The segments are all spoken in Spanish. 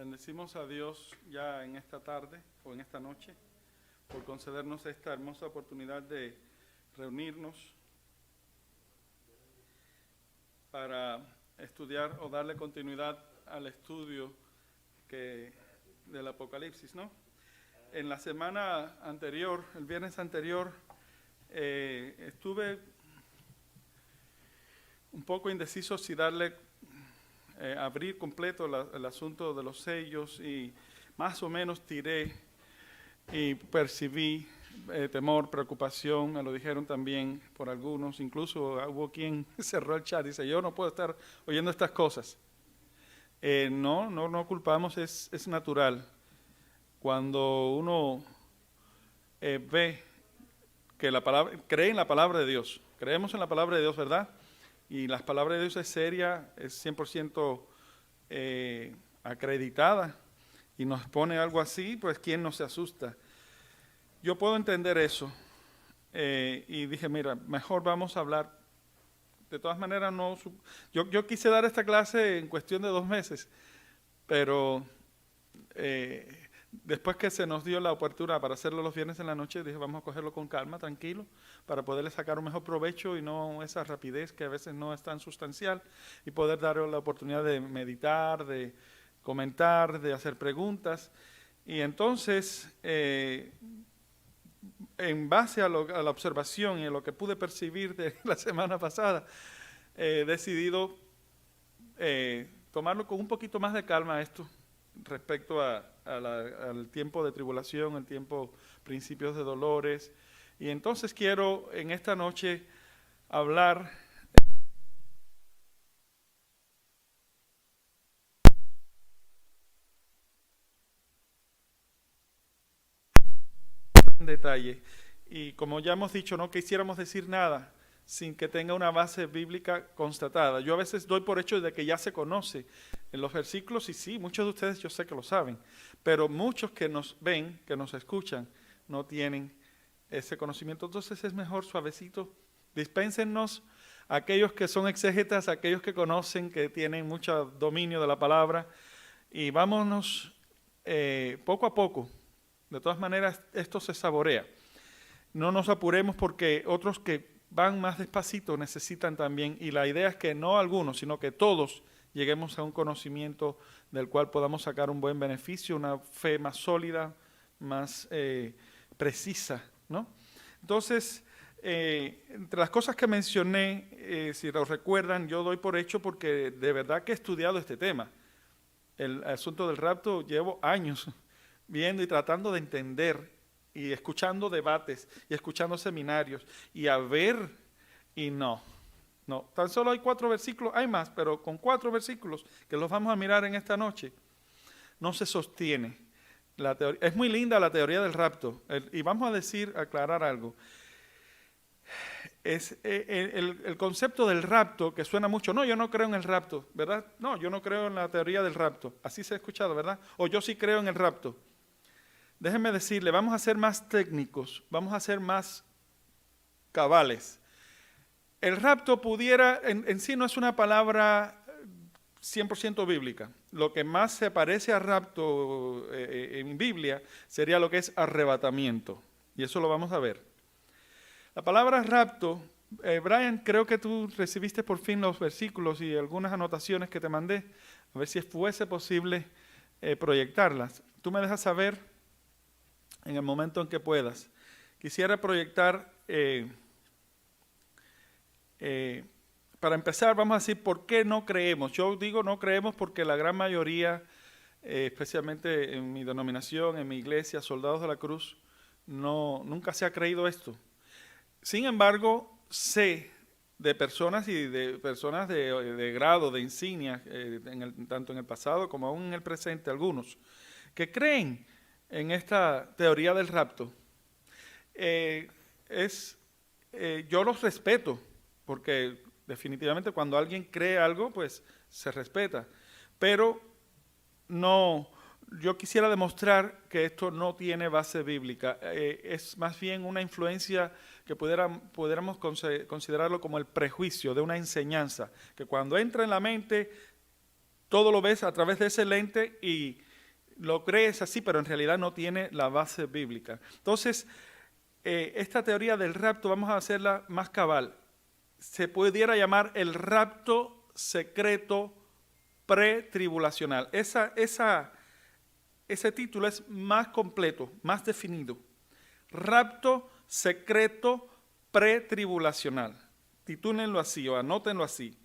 Bendecimos a Dios ya en esta tarde o en esta noche por concedernos esta hermosa oportunidad de reunirnos para estudiar o darle continuidad al estudio del Apocalipsis, ¿no? En la semana anterior, el viernes anterior, estuve un poco indeciso si abrir completo el asunto de los sellos, y más o menos tiré y percibí temor, preocupación. Me lo dijeron también por algunos, incluso hubo quien cerró el chat y dice: yo no puedo estar oyendo estas cosas. No culpamos, es natural. Cuando uno ve que cree en la palabra de Dios, creemos en la palabra de Dios, ¿verdad? Y la palabra de Dios es seria, es 100% acreditada, y nos pone algo así, pues ¿quién no se asusta? Yo puedo entender eso, y dije, mira, mejor vamos a hablar. De todas maneras, yo quise dar esta clase en cuestión de 2 meses, pero después que se nos dio la oportunidad para hacerlo los viernes en la noche, dije, vamos a cogerlo con calma, tranquilo, para poderle sacar un mejor provecho y no esa rapidez que a veces no es tan sustancial, y poder darle la oportunidad de meditar, de comentar, de hacer preguntas. Y entonces, en base a la observación y a lo que pude percibir de la semana pasada, he decidido tomarlo con un poquito más de calma esto, respecto al tiempo de tribulación, el tiempo, principios de dolores. Y entonces quiero en esta noche hablar en detalle. Y como ya hemos dicho, no quisiéramos decir nada sin que tenga una base bíblica constatada. Yo a veces doy por hecho de que ya se conoce en los versículos, y sí, muchos de ustedes yo sé que lo saben, pero muchos que nos ven, que nos escuchan, no tienen ese conocimiento. Entonces es mejor suavecito. Dispénsennos aquellos que son exégetas, aquellos que conocen, que tienen mucho dominio de la palabra, y vámonos poco a poco. De todas maneras, esto se saborea. No nos apuremos, porque otros que van más despacito necesitan también, y la idea es que no algunos, sino que todos lleguemos a un conocimiento del cual podamos sacar un buen beneficio, una fe más sólida, más precisa, ¿no? Entonces, entre las cosas que mencioné, si lo recuerdan, yo doy por hecho, porque de verdad que he estudiado este tema. El asunto del rapto llevo años viendo y tratando de entender, y escuchando debates, y escuchando seminarios, y no, tan solo hay 4 versículos, hay más, pero con 4 versículos, que los vamos a mirar en esta noche, no se sostiene la teoría. Es muy linda la teoría del rapto, y vamos a aclarar algo. Es el concepto del rapto, que suena mucho: no, yo no creo en el rapto, ¿verdad? No, yo no creo en la teoría del rapto, así se ha escuchado, ¿verdad? O yo sí creo en el rapto. Déjenme decirle, vamos a ser más técnicos, vamos a ser más cabales. El rapto en sí no es una palabra 100% bíblica. Lo que más se parece a rapto en Biblia sería lo que es arrebatamiento, y eso lo vamos a ver. La palabra rapto, Brian, creo que tú recibiste por fin los versículos y algunas anotaciones que te mandé, a ver si fuese posible proyectarlas. Tú me dejas saber en el momento en que puedas. Quisiera proyectar, para empezar, vamos a decir por qué no creemos. Yo digo no creemos porque la gran mayoría, especialmente en mi denominación, en mi iglesia, Soldados de la Cruz, nunca se ha creído esto. Sin embargo, sé de personas y de personas de grado, de insignia, tanto en el pasado como aún en el presente, algunos, que creen en esta teoría del rapto. Yo los respeto, porque definitivamente cuando alguien cree algo, pues se respeta. Pero yo quisiera demostrar que esto no tiene base bíblica. Es más bien una influencia que pudiéramos considerarlo como el prejuicio de una enseñanza, que cuando entra en la mente, todo lo ves a través de ese lente, y lo crees así, pero en realidad no tiene la base bíblica. Entonces, esta teoría del rapto vamos a hacerla más cabal. Se pudiera llamar el rapto secreto pretribulacional. Ese título es más completo, más definido. Rapto secreto pretribulacional. Titúlenlo así o anótenlo así.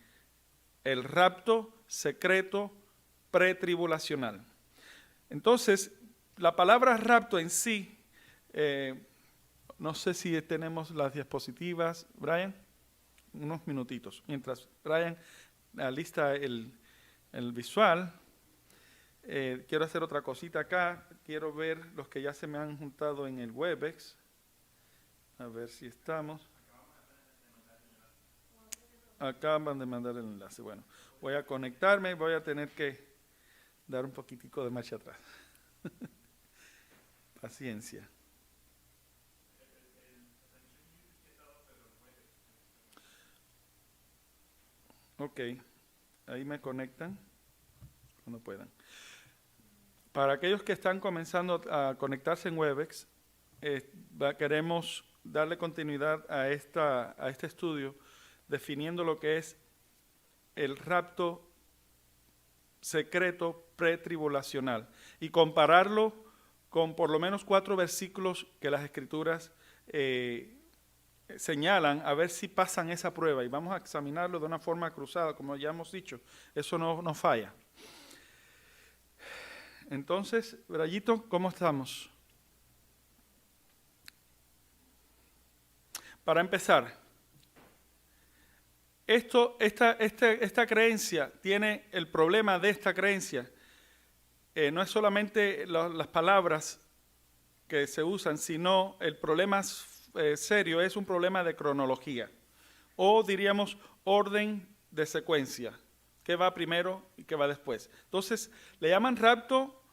El rapto secreto pretribulacional. Entonces, la palabra rapto en sí, no sé si tenemos las diapositivas, Brian, unos minutitos. Mientras Brian alista el visual, quiero hacer otra cosita acá. Quiero ver los que ya se me han juntado en el Webex. A ver si estamos. Acaban de mandar el enlace. Bueno, voy a conectarme, voy a tener que dar un poquitico de marcha atrás. Paciencia. Ok, ahí me conectan cuando puedan. Para aquellos que están comenzando a conectarse en Webex, queremos darle continuidad a este estudio definiendo lo que es el rapto secreto pretribulacional y compararlo con por lo menos 4 versículos que las Escrituras señalan, a ver si pasan esa prueba, y vamos a examinarlo de una forma cruzada, como ya hemos dicho, eso no falla. Entonces, Brayito, ¿cómo estamos? Para empezar, esta creencia tiene el problema de esta creencia, no es solamente las palabras que se usan, sino el problema serio es un problema de cronología, o diríamos orden de secuencia, qué va primero y qué va después. Entonces, le llaman rapto,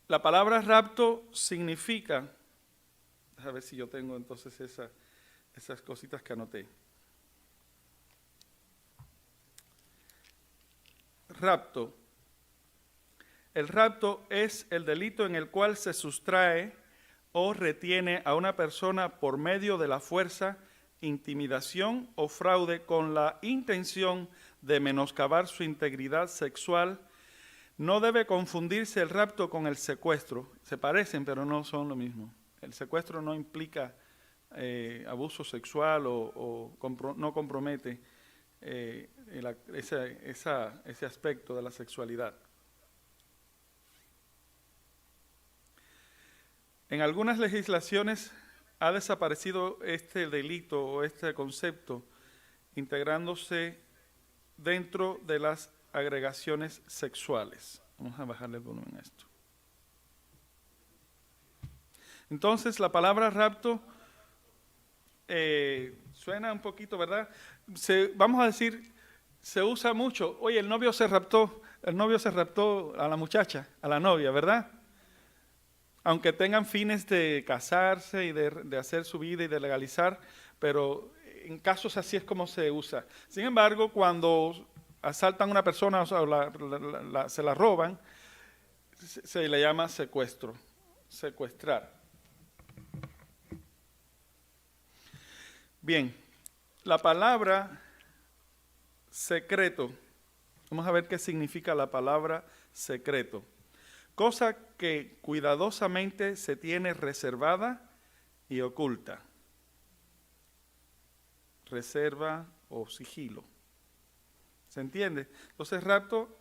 la palabra rapto significa, a ver si yo tengo entonces esas cositas que anoté. Rapto. El rapto es el delito en el cual se sustrae o retiene a una persona por medio de la fuerza, intimidación o fraude con la intención de menoscabar su integridad sexual. No debe confundirse el rapto con el secuestro. Se parecen, pero no son lo mismo. El secuestro no implica abuso sexual o no compromete ese aspecto de la sexualidad. En algunas legislaciones ha desaparecido este delito o este concepto, integrándose dentro de las agregaciones sexuales. Vamos a bajarle el volumen a esto. Entonces, la palabra rapto suena un poquito, ¿verdad? Vamos a decir, se usa mucho. Oye, el novio se raptó a la muchacha, a la novia, ¿verdad? Aunque tengan fines de casarse y de hacer su vida y de legalizar, pero en casos así es como se usa. Sin embargo, cuando asaltan a una persona o se la roban, se le llama secuestro, secuestrar. Bien, la palabra secreto, vamos a ver qué significa la palabra secreto. Cosa que cuidadosamente se tiene reservada y oculta. Reserva o sigilo. ¿Se entiende? Entonces, rapto,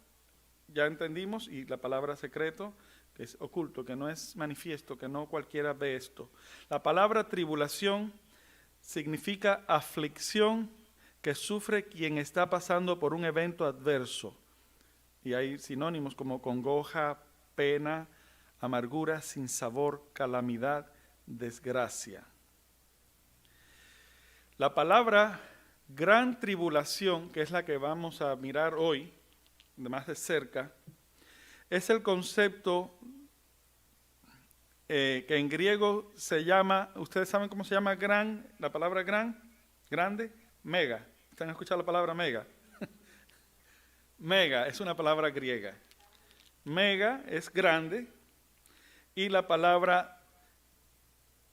ya entendimos, y la palabra secreto, que es oculto, que no es manifiesto, que no cualquiera ve esto. La palabra tribulación significa aflicción que sufre quien está pasando por un evento adverso. Y hay sinónimos como congoja, pena, amargura, sinsabor, calamidad, desgracia. La palabra gran tribulación, que es la que vamos a mirar hoy, de más de cerca, es el concepto que en griego se llama, ¿ustedes saben cómo se llama gran? La palabra gran, grande, mega. ¿Ustedes han escuchado la palabra mega? Mega es una palabra griega. Mega es grande y la palabra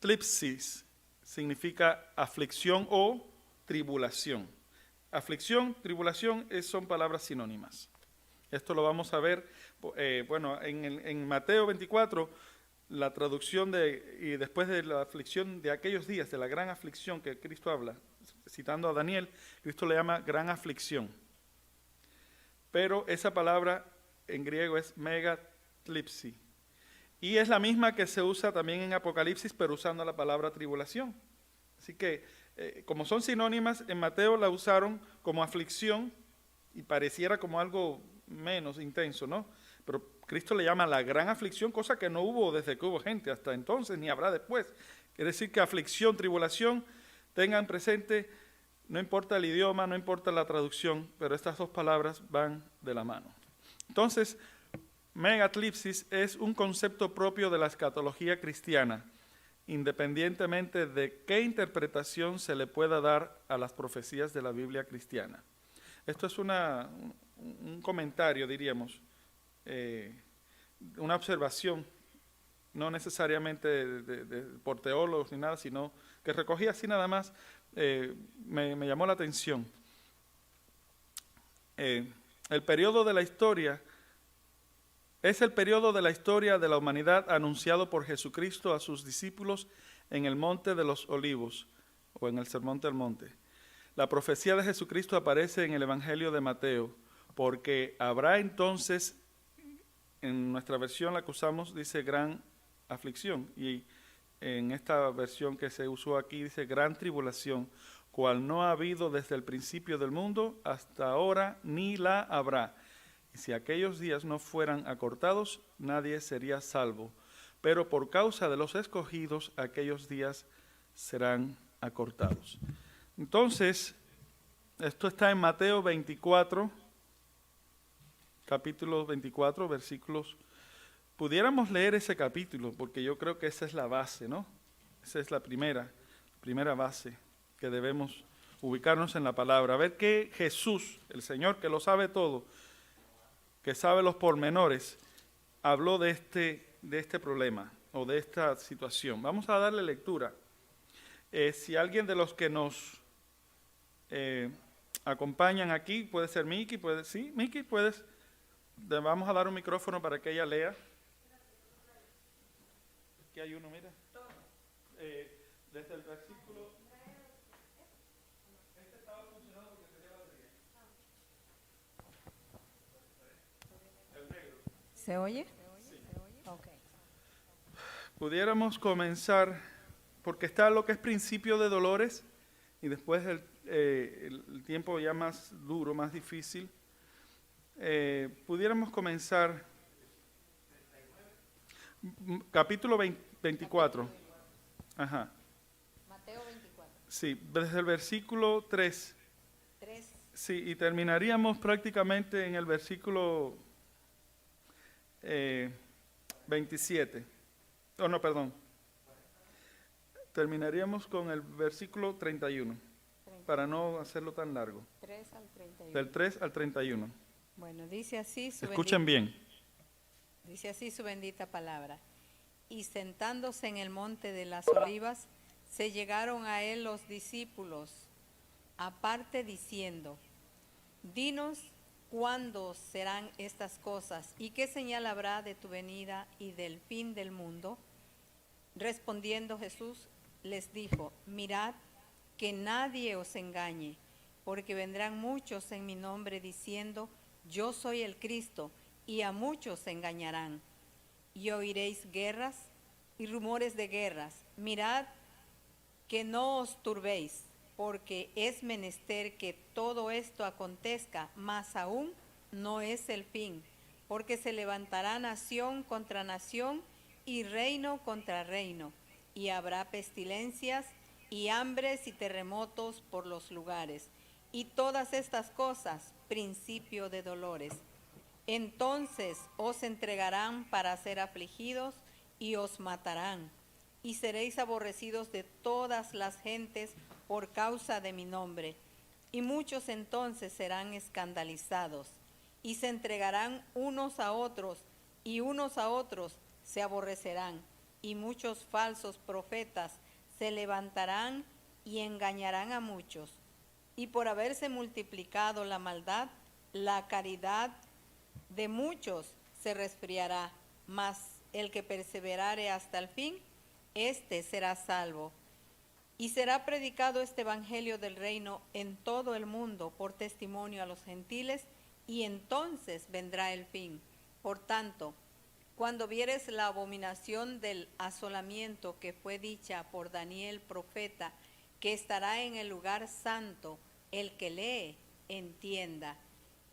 tlipsis significa aflicción o tribulación. Aflicción, tribulación son palabras sinónimas. Esto lo vamos a ver, en Mateo 24, la traducción y después de la aflicción de aquellos días, de la gran aflicción que Cristo habla, citando a Daniel, Cristo le llama gran aflicción. Pero esa palabra en griego es megatlipsi. Y es la misma que se usa también en Apocalipsis, pero usando la palabra tribulación. Así que, como son sinónimas, en Mateo la usaron como aflicción y pareciera como algo menos intenso, ¿no? Pero Cristo le llama la gran aflicción, cosa que no hubo desde que hubo gente hasta entonces, ni habrá después. Quiere decir que aflicción, tribulación, tengan presente, no importa el idioma, no importa la traducción, pero estas dos palabras van de la mano. Entonces, megatlipsis es un concepto propio de la escatología cristiana, independientemente de qué interpretación se le pueda dar a las profecías de la Biblia cristiana. Esto es un comentario, diríamos, una observación, no necesariamente por teólogos ni nada, sino que recogí así nada más, me llamó la atención. El periodo de la historia es el periodo de la historia de la humanidad anunciado por Jesucristo a sus discípulos en el Monte de los Olivos, o en el Sermón del Monte. La profecía de Jesucristo aparece en el Evangelio de Mateo, porque habrá entonces, en nuestra versión la que usamos dice gran aflicción, y en esta versión que se usó aquí dice gran tribulación, cual no ha habido desde el principio del mundo hasta ahora, ni la habrá. Y si aquellos días no fueran acortados, nadie sería salvo. Pero por causa de los escogidos, aquellos días serán acortados. Entonces, esto está en Mateo 24, capítulo 24, versículos. Pudiéramos leer ese capítulo, porque yo creo que esa es la base, ¿no? Esa es la primera base que debemos ubicarnos en la palabra. A ver qué Jesús, el Señor que lo sabe todo, que sabe los pormenores, habló de este problema o de esta situación. Vamos a darle lectura. Si alguien de los que nos acompañan aquí, puede ser Miki, sí, Miki, puedes. Vamos a dar un micrófono para que ella lea. Aquí hay uno, mira. Desde el versículo. Este estaba funcionando porque tenía batería. El negro. ¿Se oye? Sí. Ok. Pudiéramos comenzar, porque está lo que es principio de dolores y después el tiempo ya más duro, más difícil. Pudiéramos comenzar capítulo 24. Ajá. Mateo 24. Sí, desde el versículo 3. 3. Sí, y terminaríamos prácticamente en el versículo 27. Oh, no, perdón. Terminaríamos con el versículo 31, para no hacerlo tan largo. 3 al 31. Del 3 al 31. Bueno, dice así Escuchen bien. Dice así su bendita palabra. Y sentándose en el monte de las olivas, se llegaron a él los discípulos, aparte diciendo, dinos cuándo serán estas cosas y qué señal habrá de tu venida y del fin del mundo. Respondiendo Jesús les dijo, mirad que nadie os engañe, porque vendrán muchos en mi nombre diciendo, yo soy el Cristo, y a muchos engañarán. Y oiréis guerras y rumores de guerras. Mirad que no os turbéis, porque es menester que todo esto acontezca, mas aún no es el fin, porque se levantará nación contra nación y reino contra reino, y habrá pestilencias y hambres y terremotos por los lugares, y todas estas cosas, principio de dolores. Entonces os entregarán para ser afligidos y os matarán, y seréis aborrecidos de todas las gentes por causa de mi nombre. Y muchos entonces serán escandalizados, y se entregarán unos a otros, y unos a otros se aborrecerán, y muchos falsos profetas se levantarán y engañarán a muchos. Y por haberse multiplicado la maldad, la caridad de muchos se resfriará, mas el que perseverare hasta el fin, éste será salvo. Y será predicado este evangelio del reino en todo el mundo por testimonio a los gentiles, y entonces vendrá el fin. Por tanto, cuando vieres la abominación del asolamiento que fue dicha por Daniel profeta, que estará en el lugar santo, el que lee, entienda.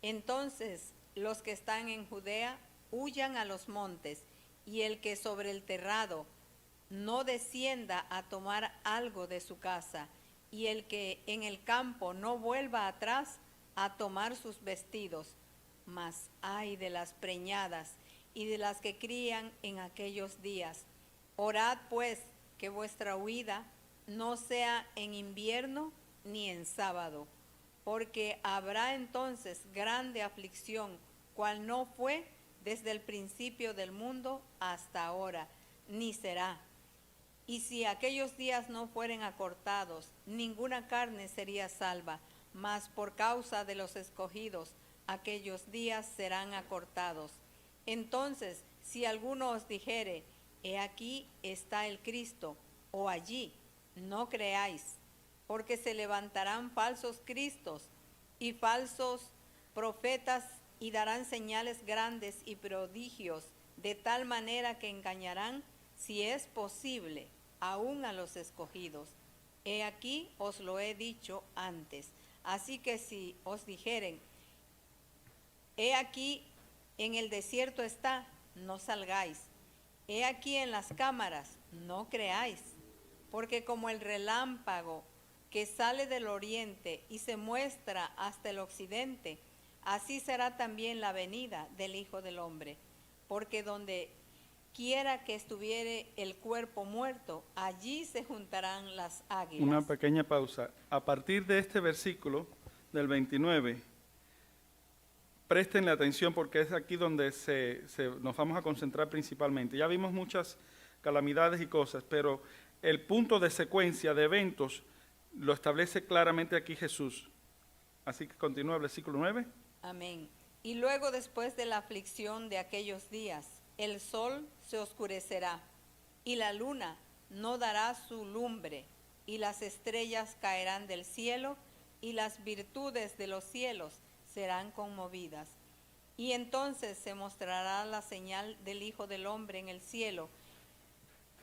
Entonces los que están en Judea huyan a los montes, y el que sobre el terrado no descienda a tomar algo de su casa, y el que en el campo no vuelva atrás a tomar sus vestidos. Mas ay de las preñadas y de las que crían en aquellos días. Orad pues que vuestra huida no sea en invierno ni en sábado, porque habrá entonces grande aflicción, cual no fue desde el principio del mundo hasta ahora, ni será. Y si aquellos días no fueren acortados, ninguna carne sería salva, mas por causa de los escogidos, aquellos días serán acortados. Entonces, si alguno os dijere, he aquí está el Cristo, o allí, no creáis, porque se levantarán falsos cristos y falsos profetas, y darán señales grandes y prodigios, de tal manera que engañarán, si es posible, aún a los escogidos. He aquí os lo he dicho antes. Así que si os dijeren, he aquí en el desierto está, no salgáis. He aquí en las cámaras, no creáis. Porque como el relámpago que sale del oriente y se muestra hasta el occidente, así será también la venida del Hijo del Hombre. Porque donde quiera que estuviere el cuerpo muerto, allí se juntarán las águilas. Una pequeña pausa. A partir de este versículo, del 29, préstenle atención porque es aquí donde nos vamos a concentrar principalmente. Ya vimos muchas calamidades y cosas, pero el punto de secuencia de eventos lo establece claramente aquí Jesús. Así que continúa el versículo 9. Amén. Y luego, después de la aflicción de aquellos días, el sol se oscurecerá, y la luna no dará su lumbre, y las estrellas caerán del cielo, y las virtudes de los cielos serán conmovidas. Y entonces se mostrará la señal del Hijo del Hombre en el cielo,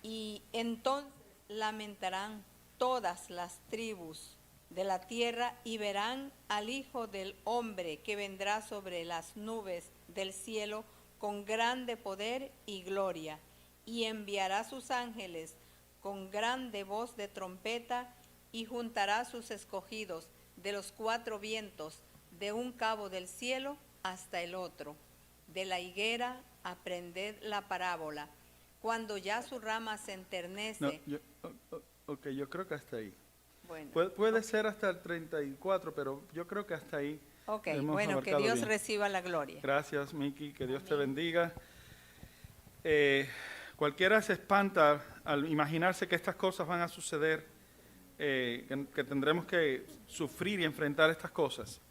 y entonces lamentarán todas las tribus de la tierra, y verán al Hijo del Hombre que vendrá sobre las nubes del cielo con grande poder y gloria, y enviará sus ángeles con grande voz de trompeta, y juntará sus escogidos de los cuatro vientos, de un cabo del cielo hasta el otro. De la higuera aprended la parábola. Cuando ya su rama se enternece. Yo creo que hasta ahí. Bueno, Puede ser hasta el 34, pero yo creo que hasta ahí. ok, hemos bueno, que abarcado Dios bien. reciba la gloria. Gracias, Miki, que Dios te Amén. bendiga. Cualquiera se espanta al imaginarse que estas cosas van a suceder, que tendremos que sufrir y enfrentar estas cosas.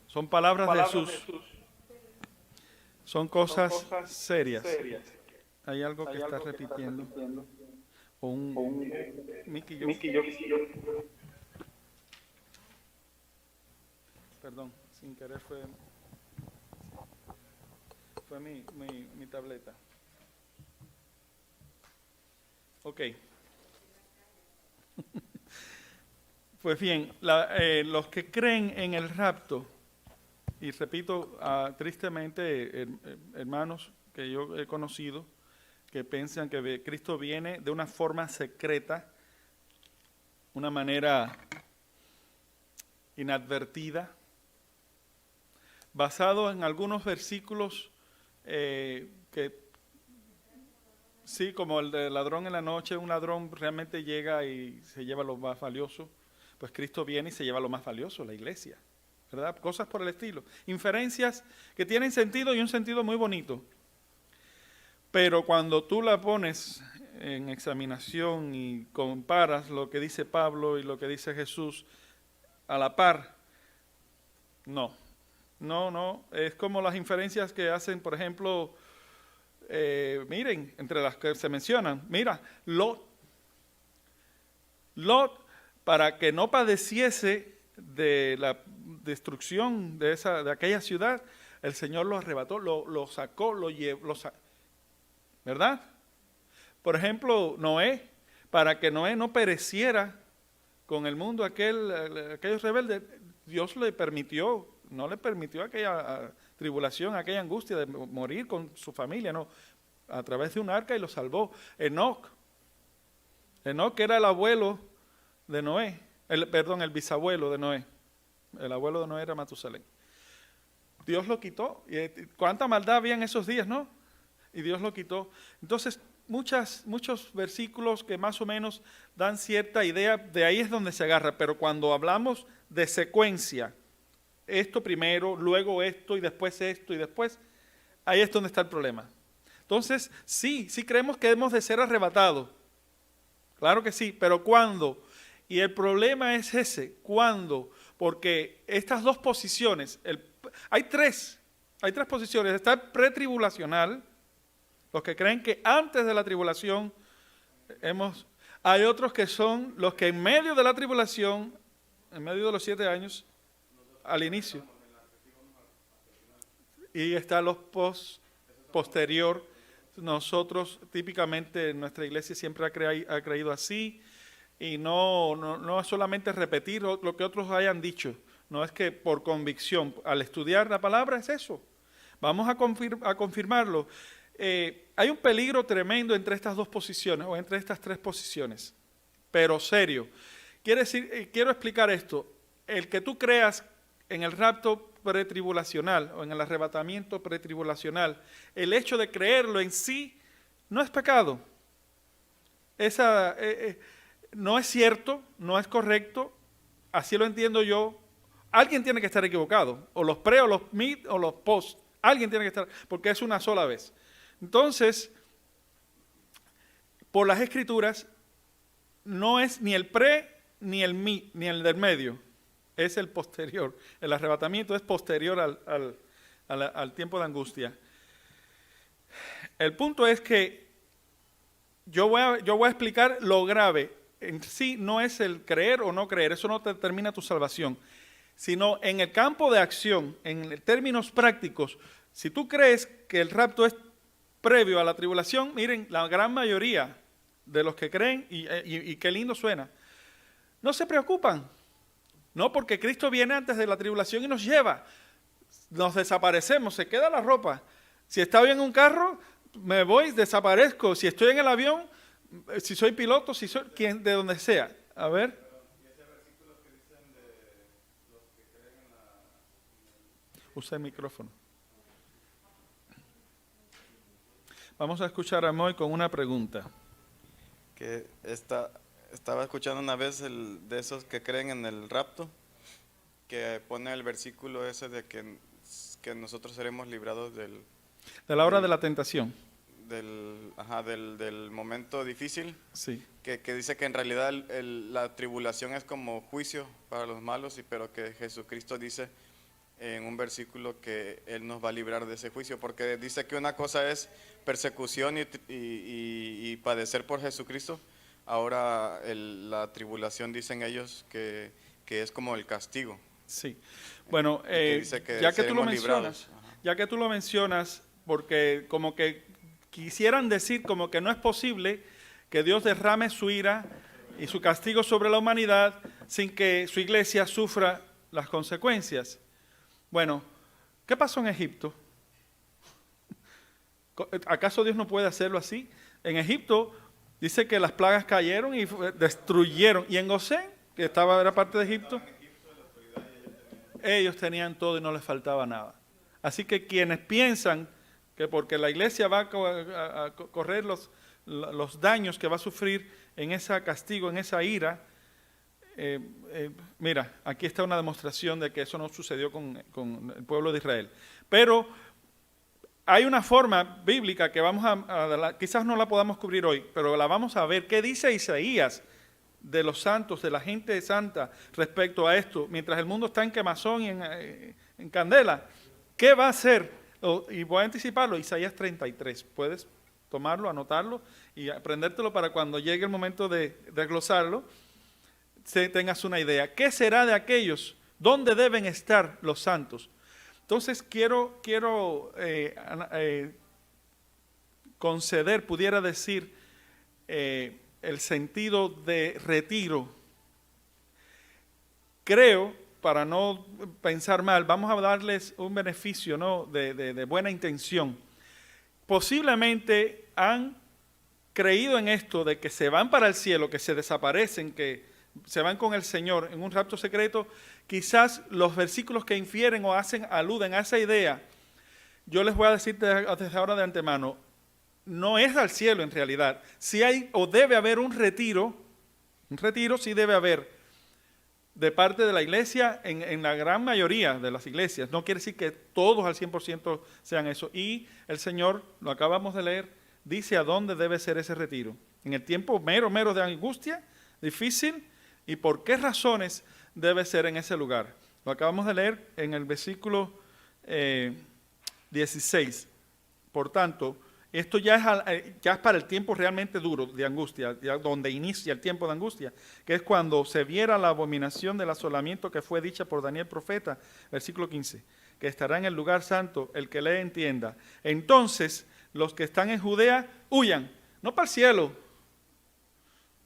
Son palabras de Jesús. Son cosas serias. Hay algo que está repitiendo. Miki, perdón, sin querer fue mi tableta. Ok. Pues bien, los que creen en el rapto, y repito, tristemente, hermanos que yo he conocido, que piensan que Cristo viene de una forma secreta, una manera inadvertida, basado en algunos versículos que, sí, como el del ladrón en la noche, un ladrón realmente llega y se lleva lo más valioso, pues Cristo viene y se lleva lo más valioso, la iglesia, ¿verdad? Cosas por el estilo, inferencias que tienen sentido y un sentido muy bonito. Pero cuando tú la pones en examinación y comparas lo que dice Pablo y lo que dice Jesús a la par, no, es como las inferencias que hacen, por ejemplo, miren, entre las que se mencionan, mira, Lot, para que no padeciese de la destrucción de aquella ciudad, el Señor lo arrebató, lo sacó, lo llevó, ¿verdad? Por ejemplo, Noé, para que Noé no pereciera con el mundo aquellos rebeldes, Dios no le permitió aquella tribulación, aquella angustia de morir con su familia, no, a través de un arca y lo salvó. Enoc era el abuelo de Noé, el bisabuelo de Noé. El abuelo de Noé era Matusalén. Dios lo quitó. Y cuánta maldad había en esos días, ¿no? Y Dios lo quitó. Entonces, muchos versículos que más o menos dan cierta idea, de ahí es donde se agarra. Pero cuando hablamos de secuencia, esto primero, luego esto y después esto y después, ahí es donde está el problema. Entonces, sí creemos que hemos de ser arrebatados. Claro que sí, pero ¿cuándo? Y el problema es ese, ¿cuándo? Porque estas dos posiciones, hay tres posiciones. Está el pretribulacional, los que creen que antes de la tribulación hay otros que son los que en medio de la tribulación, en medio de los 7 años, al inicio. Y está los posterior. Nosotros típicamente en nuestra iglesia siempre ha creído así. Y no es solamente repetir lo que otros hayan dicho, no es que por convicción, al estudiar la palabra es eso. Vamos a confirmarlo. Hay un peligro tremendo entre estas dos posiciones, o entre estas tres posiciones, pero serio. Quiero explicar esto. El que tú creas en el rapto pretribulacional, o en el arrebatamiento pretribulacional, el hecho de creerlo en sí no es pecado. No es cierto, no es correcto, así lo entiendo yo. Alguien tiene que estar equivocado, o los pre, o los mid, o los post. Alguien tiene que estar, porque es una sola vez. Entonces, por las Escrituras, no es ni el pre, ni el mid, ni el del medio. Es el posterior. El arrebatamiento es posterior al tiempo de angustia. El punto es que yo voy a explicar lo grave. En sí no es el creer o no creer, eso no determina tu salvación, sino en el campo de acción, en términos prácticos. Si tú crees que el rapto es previo a la tribulación, miren, la gran mayoría de los que creen, y qué lindo suena, no se preocupan, no, porque Cristo viene antes de la tribulación y nos lleva, nos desaparecemos, se queda la ropa. Si estaba en un carro, me voy, desaparezco. Si estoy en el avión, si soy piloto, si soy quien, de donde sea. A ver. Usa el micrófono. Vamos a escuchar a Moy con una pregunta. Que estaba escuchando una vez de esos que creen en el rapto, que pone el versículo ese de que nosotros seremos librados de la hora de la tentación. Del momento difícil, sí. que dice que en realidad la tribulación es como juicio para los malos, pero que Jesucristo dice en un versículo que Él nos va a librar de ese juicio, porque dice que una cosa es persecución y padecer por Jesucristo. Ahora la tribulación, dicen ellos, que es como el castigo. Sí, bueno, ya que tú lo mencionas, porque como que quisieran decir como que no es posible que Dios derrame su ira y su castigo sobre la humanidad sin que su iglesia sufra las consecuencias. Bueno, ¿qué pasó en Egipto? ¿Acaso Dios no puede hacerlo así? En Egipto dice que las plagas cayeron y destruyeron. Y en Gosén, que era parte de Egipto, ellos tenían todo y no les faltaba nada. Así que quienes piensan que porque la iglesia va a correr los daños que va a sufrir en ese castigo, en esa ira, mira, aquí está una demostración de que eso no sucedió con el pueblo de Israel. Pero hay una forma bíblica que quizás no la podamos cubrir hoy, pero la vamos a ver. ¿Qué dice Isaías de los santos, de la gente santa respecto a esto? Mientras el mundo está en quemazón y en candela, ¿qué va a hacer? Y voy a anticiparlo, Isaías 33. Puedes tomarlo, anotarlo y aprendértelo para cuando llegue el momento de desglosarlo, tengas una idea. ¿Qué será de aquellos? ¿Dónde deben estar los santos? Entonces quiero conceder, pudiera decir, el sentido de retiro. Creo, para no pensar mal, vamos a darles un beneficio, ¿no?, de buena intención. Posiblemente han creído en esto de que se van para el cielo, que se desaparecen, que se van con el Señor en un rapto secreto. Quizás los versículos que infieren o aluden a esa idea, yo les voy a decir desde ahora de antemano, no es al cielo en realidad. Si hay o debe haber un retiro sí debe haber de parte de la iglesia en la gran mayoría de las iglesias. No quiere decir que todos al 100% sean eso. Y el Señor, lo acabamos de leer, dice a dónde debe ser ese retiro. En el tiempo mero de angustia, difícil, y por qué razones debe ser en ese lugar. Lo acabamos de leer en el versículo 16. Por tanto, esto ya es para el tiempo realmente duro de angustia, donde inicia el tiempo de angustia, que es cuando se viera la abominación del asolamiento que fue dicha por Daniel profeta, versículo 15, que estará en el lugar santo, el que lee entienda. Entonces, los que están en Judea, huyan, no para el cielo.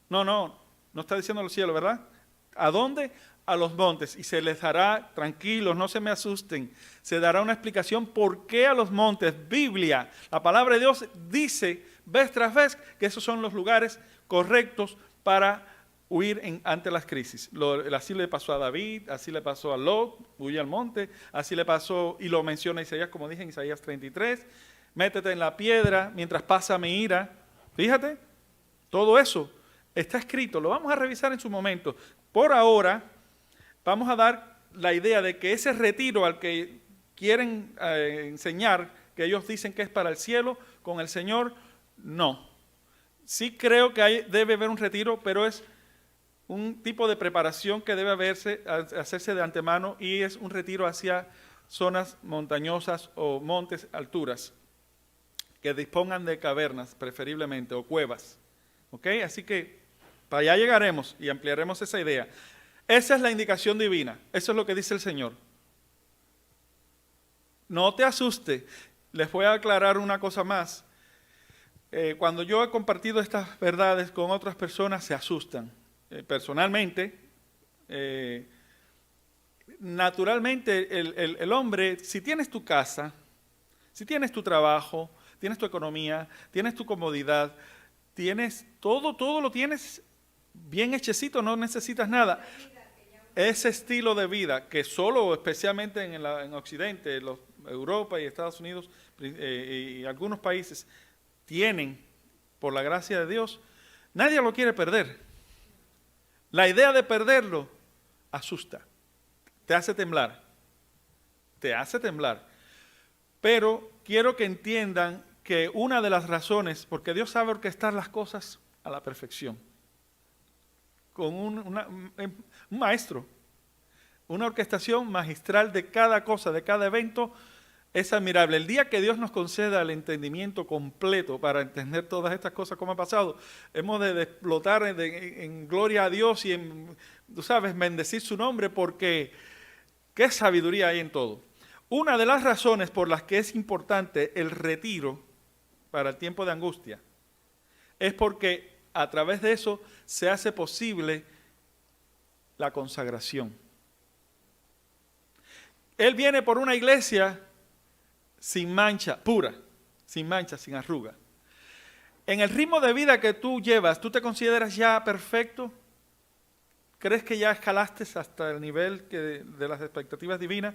No está diciendo al cielo, ¿verdad? ¿A dónde? A los montes, y se les dará, tranquilos, no se me asusten, se dará una explicación por qué a los montes. Biblia, la palabra de Dios dice vez tras vez que esos son los lugares correctos para huir ante las crisis. Así le pasó a David, así le pasó a Lot, huye al monte, así le pasó, y lo menciona Isaías, como dije en Isaías 33, métete en la piedra mientras pasa mi ira. Fíjate, todo eso está escrito, lo vamos a revisar en su momento. Por ahora, vamos a dar la idea de que ese retiro al que quieren enseñar, que ellos dicen que es para el cielo, con el Señor, no. Sí creo que debe haber un retiro, pero es un tipo de preparación que debe hacerse de antemano, y es un retiro hacia zonas montañosas o montes, alturas, que dispongan de cavernas preferiblemente, o cuevas. ¿Ok? Así que para allá llegaremos y ampliaremos esa idea. Esa es la indicación divina, eso es lo que dice el Señor. No te asuste, les voy a aclarar una cosa más. Cuando yo he compartido estas verdades con otras personas, se asustan. Personalmente, naturalmente el hombre, si tienes tu casa, si tienes tu trabajo, tienes tu economía, tienes tu comodidad, tienes todo lo tienes bien hechecito, no necesitas nada. Ese estilo de vida que solo, especialmente en Occidente, Europa y Estados Unidos y algunos países tienen, por la gracia de Dios, nadie lo quiere perder. La idea de perderlo asusta, te hace temblar. Pero quiero que entiendan que una de las razones, porque Dios sabe orquestar las cosas a la perfección, con un maestro, una orquestación magistral de cada cosa, de cada evento, es admirable. El día que Dios nos conceda el entendimiento completo para entender todas estas cosas como ha pasado, hemos de explotar en gloria a Dios y bendecir su nombre, porque qué sabiduría hay en todo. Una de las razones por las que es importante el retiro para el tiempo de angustia es porque a través de eso se hace posible la consagración. Él viene por una iglesia sin mancha, pura, sin mancha, sin arruga. En el ritmo de vida que tú llevas, ¿tú te consideras ya perfecto? ¿Crees que ya escalaste hasta el nivel de las expectativas divinas?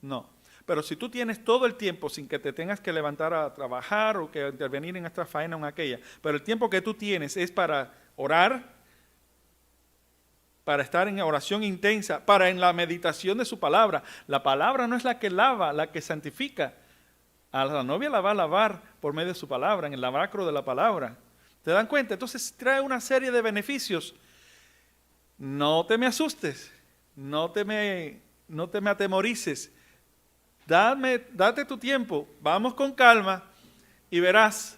No. Pero si tú tienes todo el tiempo sin que te tengas que levantar a trabajar o que intervenir en esta faena o en aquella, pero el tiempo que tú tienes es para orar, para estar en oración intensa, para en la meditación de su palabra. La palabra no es la que lava, la que santifica. A la novia la va a lavar por medio de su palabra, en el lavacro de la palabra. ¿Te dan cuenta? Entonces trae una serie de beneficios. No te me asustes, no te me atemorices. Date tu tiempo, vamos con calma y verás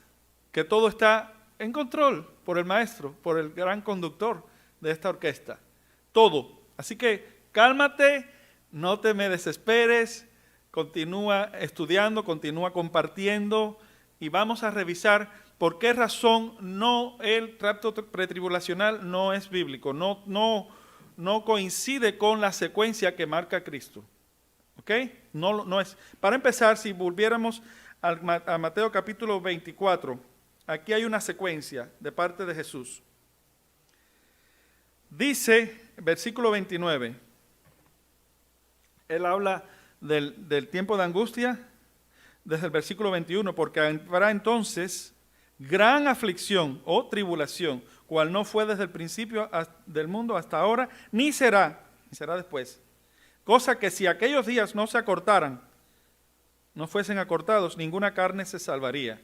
que todo está en control por el maestro, por el gran conductor de esta orquesta. Todo. Así que cálmate, no te me desesperes, continúa estudiando, continúa compartiendo y vamos a revisar por qué razón el rapto pretribulacional no es bíblico, no coincide con la secuencia que marca Cristo. ¿Ok? No es. Para empezar, si volviéramos a Mateo capítulo 24, aquí hay una secuencia de parte de Jesús. Dice, versículo 29, él habla del tiempo de angustia desde el versículo 21, porque habrá entonces gran aflicción o tribulación, cual no fue desde el principio del mundo hasta ahora, ni será después. Cosa que si aquellos días no se acortaran, no fuesen acortados, ninguna carne se salvaría.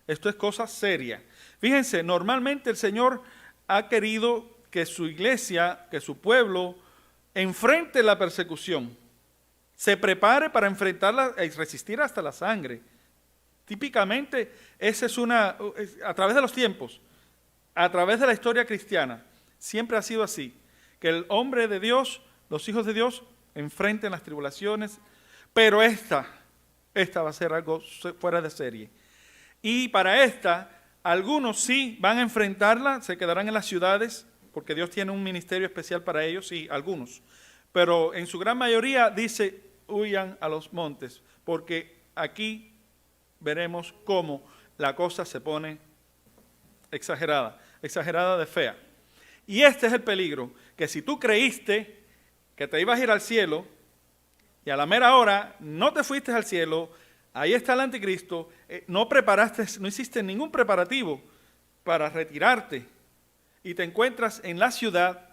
Esto es cosa seria. Fíjense, normalmente el Señor ha querido que su iglesia, que su pueblo, enfrente la persecución, se prepare para enfrentarla y resistir hasta la sangre. Típicamente, esa es a través de los tiempos, a través de la historia cristiana, siempre ha sido así, que el hombre de Dios, los hijos de Dios, enfrenten las tribulaciones, pero esta va a ser algo fuera de serie. Y para esta, algunos sí van a enfrentarla, se quedarán en las ciudades, porque Dios tiene un ministerio especial para ellos, sí, algunos. Pero en su gran mayoría dice, huyan a los montes, porque aquí veremos cómo la cosa se pone exagerada de fea. Y este es el peligro, que si tú creíste que te ibas a ir al cielo, y a la mera hora no te fuiste al cielo, ahí está el anticristo, no hiciste ningún preparativo para retirarte, y te encuentras en la ciudad.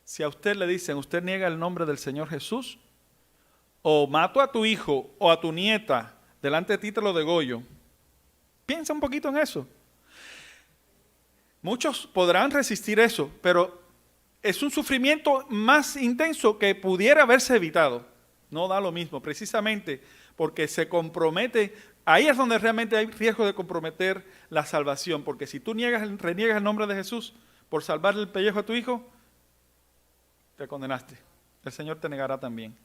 Si a usted le dicen, usted niega el nombre del Señor Jesús, o mato a tu hijo o a tu nieta, delante de ti te lo degollo. Piensa un poquito en eso. Muchos podrán resistir eso, pero es un sufrimiento más intenso que pudiera haberse evitado. No da lo mismo, precisamente porque se compromete. Ahí es donde realmente hay riesgo de comprometer la salvación, porque si tú reniegas el nombre de Jesús por salvarle el pellejo a tu hijo, te condenaste. El Señor te negará también.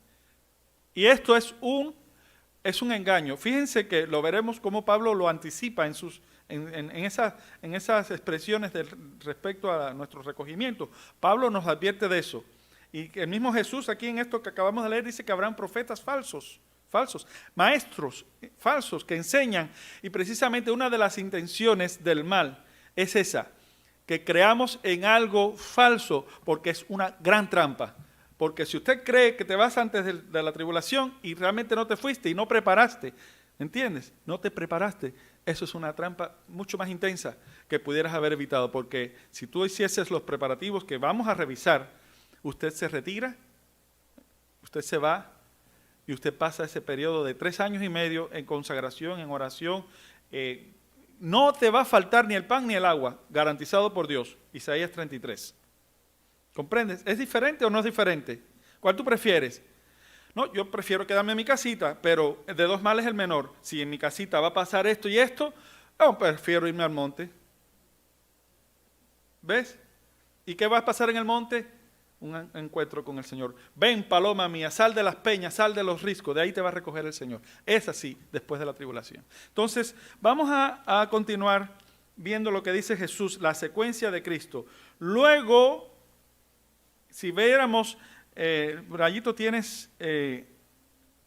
Y esto es un engaño. Fíjense que lo veremos como Pablo lo anticipa en esas expresiones respecto a nuestro recogimiento. Pablo nos advierte de eso. Y el mismo Jesús aquí en esto que acabamos de leer dice que habrán profetas falsos, maestros falsos que enseñan. Y precisamente una de las intenciones del mal es esa, que creamos en algo falso, porque es una gran trampa. Porque si usted cree que te vas antes de la tribulación y realmente no te fuiste y no preparaste, ¿entiendes? No te preparaste. Eso es una trampa mucho más intensa que pudieras haber evitado, porque si tú hicieses los preparativos que vamos a revisar, usted se retira, usted se va y usted pasa ese periodo de 3 años y medio en consagración, en oración. No te va a faltar ni el pan ni el agua, garantizado por Dios. Isaías 33. ¿Comprendes? ¿Es diferente o no es diferente? ¿Cuál tú prefieres? No, yo prefiero quedarme en mi casita, pero de dos males el menor. Si en mi casita va a pasar esto y esto, prefiero irme al monte. ¿Ves? ¿Y qué va a pasar en el monte? Un encuentro con el Señor. Ven, paloma mía, sal de las peñas, sal de los riscos, de ahí te va a recoger el Señor. Es así, después de la tribulación. Entonces, vamos a continuar viendo lo que dice Jesús, la secuencia de Cristo. Luego, si viéramos, Rayito, tienes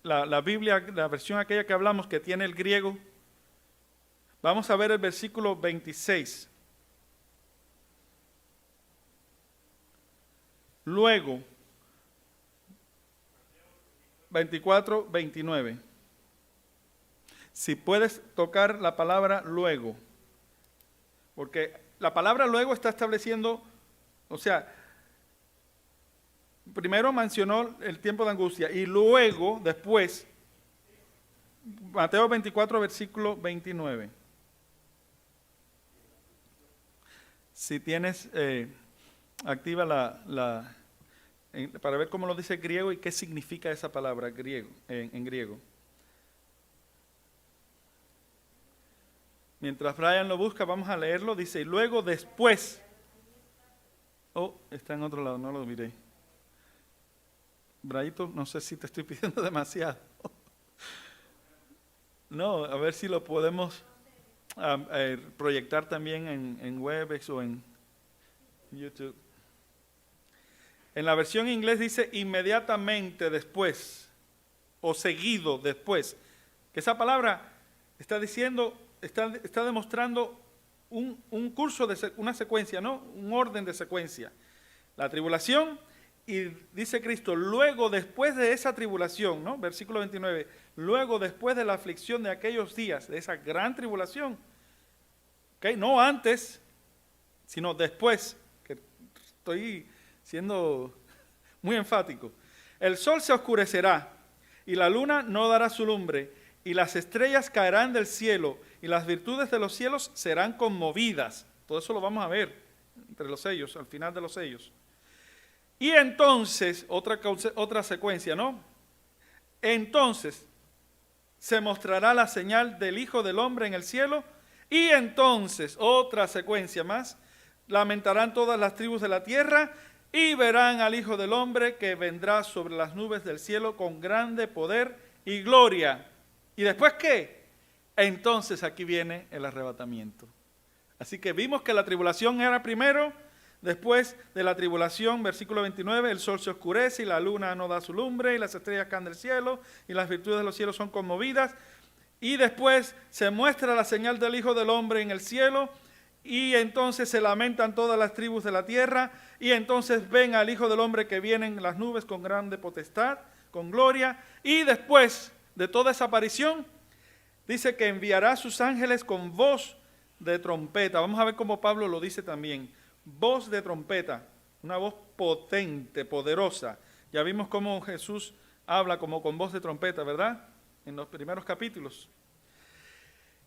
la Biblia, la versión aquella que hablamos, que tiene el griego. Vamos a ver el versículo 26. Luego, 24, 29. Si puedes tocar la palabra luego, porque la palabra luego está estableciendo, o sea, primero mencionó el tiempo de angustia y luego, después, Mateo 24, versículo 29. Si tienes activa para ver cómo lo dice el griego y qué significa esa palabra griego, en griego. Mientras Brian lo busca, vamos a leerlo. Dice, y luego después. Oh, está en otro lado, no lo miré. Braito, no sé si te estoy pidiendo demasiado. No, a ver si lo podemos proyectar también en Webex o en YouTube. En la versión en inglés dice inmediatamente después o seguido después. Que esa palabra está diciendo, está demostrando un curso, una secuencia, ¿no? Un orden de secuencia. La tribulación, y dice Cristo, luego después de esa tribulación, ¿no? Versículo 29, luego después de la aflicción de aquellos días, de esa gran tribulación, ¿okay? No antes, sino después, que estoy siendo muy enfático. El sol se oscurecerá y la luna no dará su lumbre y las estrellas caerán del cielo y las virtudes de los cielos serán conmovidas. Todo eso lo vamos a ver entre los sellos, al final de los sellos. Y entonces, otra secuencia, ¿no? Entonces se mostrará la señal del Hijo del Hombre en el cielo y entonces, otra secuencia más, lamentarán todas las tribus de la tierra y verán al Hijo del Hombre que vendrá sobre las nubes del cielo con grande poder y gloria. ¿Y después qué? Entonces aquí viene el arrebatamiento. Así que vimos que la tribulación era primero, después de la tribulación, versículo 29, el sol se oscurece y la luna no da su lumbre y las estrellas caen del cielo y las virtudes de los cielos son conmovidas. Y después se muestra la señal del Hijo del Hombre en el cielo y entonces se lamentan todas las tribus de la tierra y entonces ven al Hijo del Hombre que viene en las nubes con grande potestad, con gloria. Y después de toda esa aparición, dice que enviará a sus ángeles con voz de trompeta. Vamos a ver cómo Pablo lo dice también. Voz de trompeta, una voz potente, poderosa. Ya vimos cómo Jesús habla como con voz de trompeta, ¿verdad? En los primeros capítulos.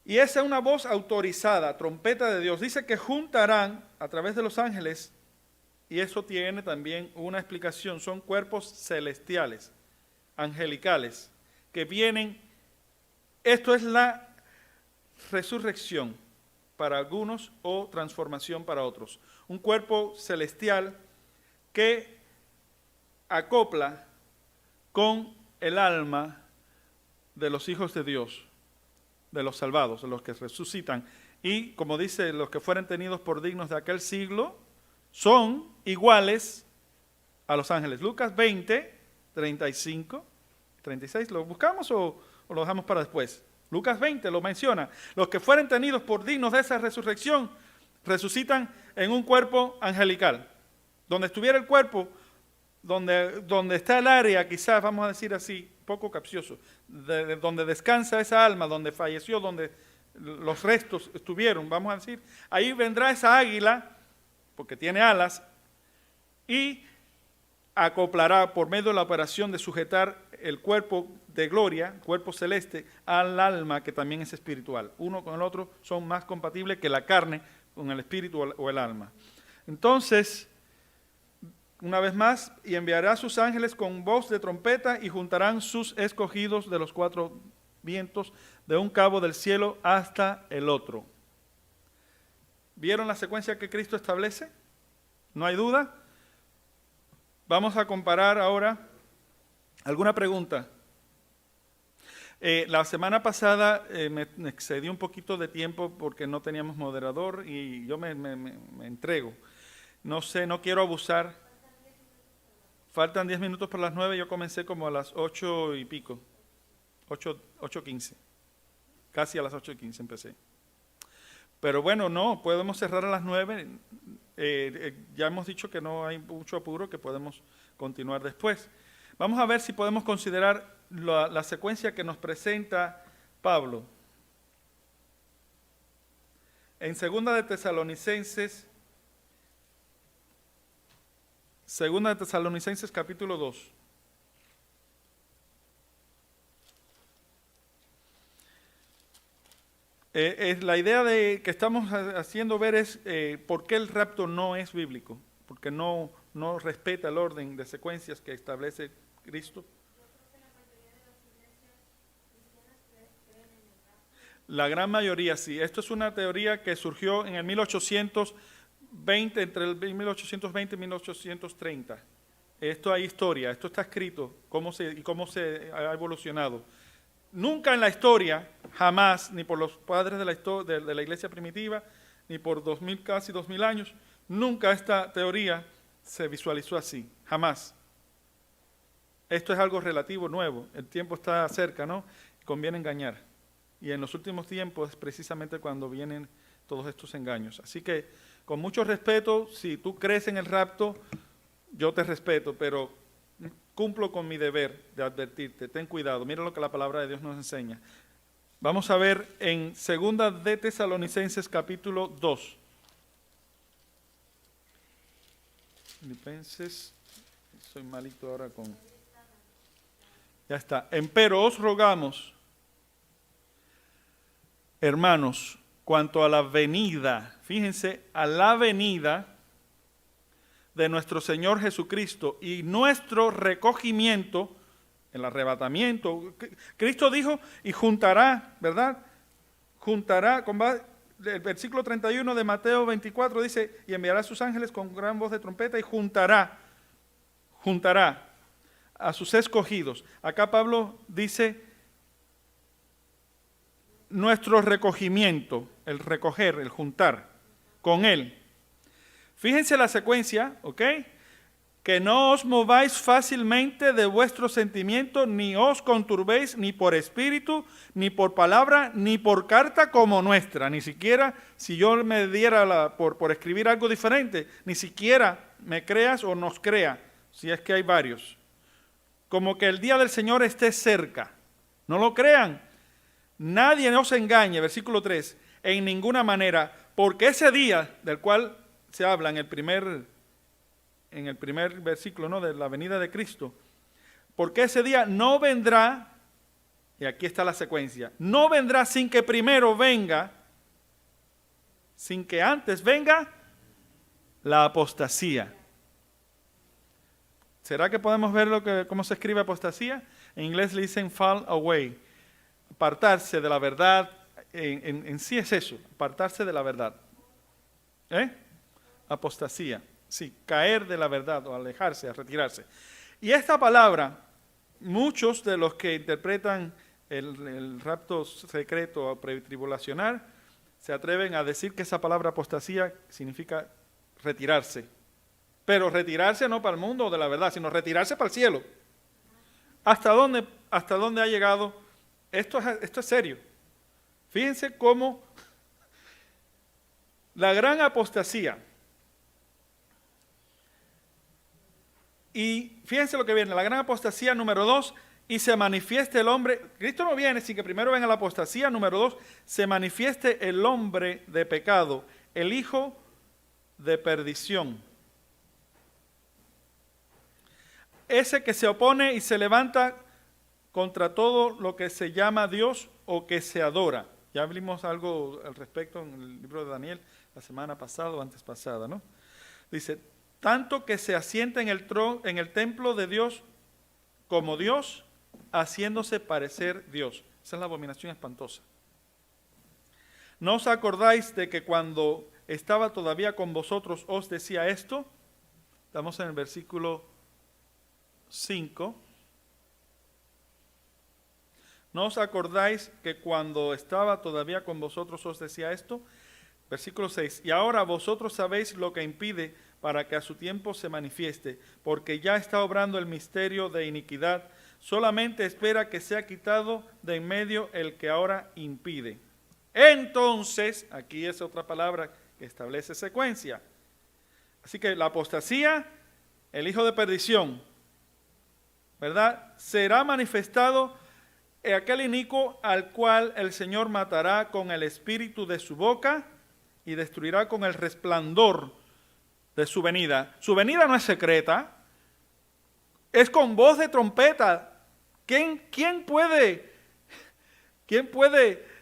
Y esa es una voz autorizada, trompeta de Dios. Dice que juntarán a través de los ángeles, y eso tiene también una explicación, son cuerpos celestiales, angelicales, que vienen. Esto es la resurrección para algunos o transformación para otros. Un cuerpo celestial que acopla con el alma de los hijos de Dios, de los salvados, de los que resucitan. Y como dice, los que fueren tenidos por dignos de aquel siglo son iguales a los ángeles. Lucas 20, 35, 36, ¿lo buscamos o lo dejamos para después? Lucas 20 lo menciona. Los que fueren tenidos por dignos de esa resurrección, resucitan en un cuerpo angelical. Donde estuviera el cuerpo, donde está el área, quizás, vamos a decir así, poco capcioso, donde descansa esa alma, donde falleció, donde los restos estuvieron, vamos a decir, ahí vendrá esa águila, porque tiene alas, y acoplará por medio de la operación de sujetar el cuerpo de gloria, cuerpo celeste, al alma que también es espiritual. Uno con el otro son más compatibles que la carne con el espíritu o el alma. Entonces, una vez más, y enviará a sus ángeles con voz de trompeta y juntarán sus escogidos de los cuatro vientos de un cabo del cielo hasta el otro. ¿Vieron la secuencia que Cristo establece? ¿No hay duda? Vamos a comparar ahora. ¿Alguna pregunta? La semana pasada me excedí un poquito de tiempo porque no teníamos moderador y yo me entrego. No sé, no quiero abusar. Faltan 10 minutos para las 9, yo comencé como a las 8 y pico, 8:15. Casi a las 8:15 empecé. Pero bueno, no, podemos cerrar a las 9. Ya hemos dicho que no hay mucho apuro, que podemos continuar después. Vamos a ver si podemos considerar la secuencia que nos presenta Pablo. En Segunda de Tesalonicenses capítulo 2. La idea que estamos haciendo ver es por qué el rapto no es bíblico, porque no respeta el orden de secuencias que establece Cristo. La gran mayoría sí. Esto es una teoría que surgió en el 1820, entre el 1820 y 1830. Esto hay historia, esto está escrito, cómo se ha evolucionado. Nunca en la historia, jamás, ni por los padres de la iglesia primitiva, ni por casi 2000 años, nunca esta teoría se visualizó así, jamás. Esto es algo relativo, nuevo, el tiempo está cerca, ¿no? Conviene engañar. Y en los últimos tiempos es precisamente cuando vienen todos estos engaños. Así que, con mucho respeto, si tú crees en el rapto, yo te respeto, pero cumplo con mi deber de advertirte. Ten cuidado, mira lo que la palabra de Dios nos enseña. Vamos a ver en 2 de Tesalonicenses capítulo 2. Filipenses, soy malito ahora con... Ya está. Empero os rogamos, hermanos, cuanto a la venida, fíjense, a la venida de nuestro Señor Jesucristo y nuestro recogimiento, el arrebatamiento. Cristo dijo, y juntará, ¿verdad? Juntará, el versículo 31 de Mateo 24 dice, y enviará a sus ángeles con gran voz de trompeta y juntará a sus escogidos. Acá Pablo dice, nuestro recogimiento, el recoger, el juntar con Él. Fíjense la secuencia, ¿ok? Que no os mováis fácilmente de vuestro sentimiento, ni os conturbéis ni por espíritu, ni por palabra, ni por carta como nuestra. Ni siquiera si yo me diera por escribir algo diferente, ni siquiera me creas o nos crea, si es que hay varios. Como que el día del Señor esté cerca. No lo crean. Nadie os engañe, versículo 3, en ninguna manera, porque ese día del cual se habla en el primer versículo, ¿no?, de la venida de Cristo, porque ese día no vendrá, y aquí está la secuencia, no vendrá sin que primero venga, sin que antes venga la apostasía. ¿Será que podemos ver cómo se escribe apostasía? En inglés le dicen fall away, apartarse de la verdad, en sí es eso, apartarse de la verdad. Apostasía, sí, caer de la verdad o alejarse, a retirarse. Y esta palabra, muchos de los que interpretan el rapto secreto o pretribulacional se atreven a decir que esa palabra apostasía significa retirarse. Pero retirarse no para el mundo de la verdad, sino retirarse para el cielo. ¿Hasta dónde ha llegado? Esto es serio. Fíjense cómo la gran apostasía. Y fíjense lo que viene, la gran apostasía número 2, y se manifieste el hombre. Cristo no viene sin que primero venga la apostasía. Número 2, se manifieste el hombre de pecado, el hijo de perdición. Ese que se opone y se levanta contra todo lo que se llama Dios o que se adora. Ya vimos algo al respecto en el libro de Daniel la semana pasada o antes pasada, ¿no? Dice, tanto que se asienta en el templo de Dios como Dios, haciéndose parecer Dios. Esa es la abominación espantosa. ¿No os acordáis de que cuando estaba todavía con vosotros os decía esto? Estamos en el versículo 5. ¿No os acordáis que cuando estaba todavía con vosotros os decía esto? Versículo 6. Y ahora vosotros sabéis lo que impide para que a su tiempo se manifieste, porque ya está obrando el misterio de iniquidad, solamente espera que sea quitado de en medio el que ahora impide. Entonces, aquí es otra palabra que establece secuencia. Así que la apostasía, el hijo de perdición, ¿verdad? Será manifestado aquel inicuo al cual el Señor matará con el espíritu de su boca y destruirá con el resplandor de su venida. Su venida no es secreta, es con voz de trompeta. ¿Quién puede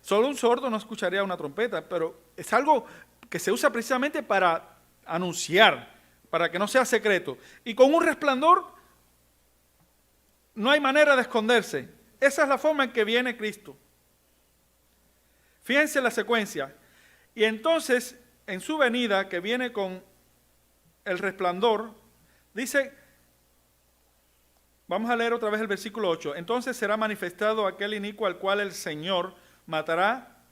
Solo un sordo no escucharía una trompeta, pero es algo que se usa precisamente para anunciar, para que no sea secreto. Y con un resplandor no hay manera de esconderse. Esa es la forma en que viene Cristo. Fíjense la secuencia. Y entonces, en su venida, que viene con el resplandor, dice, vamos a leer otra vez el versículo 8. Entonces será manifestado aquel inicuo al cual el Señor matará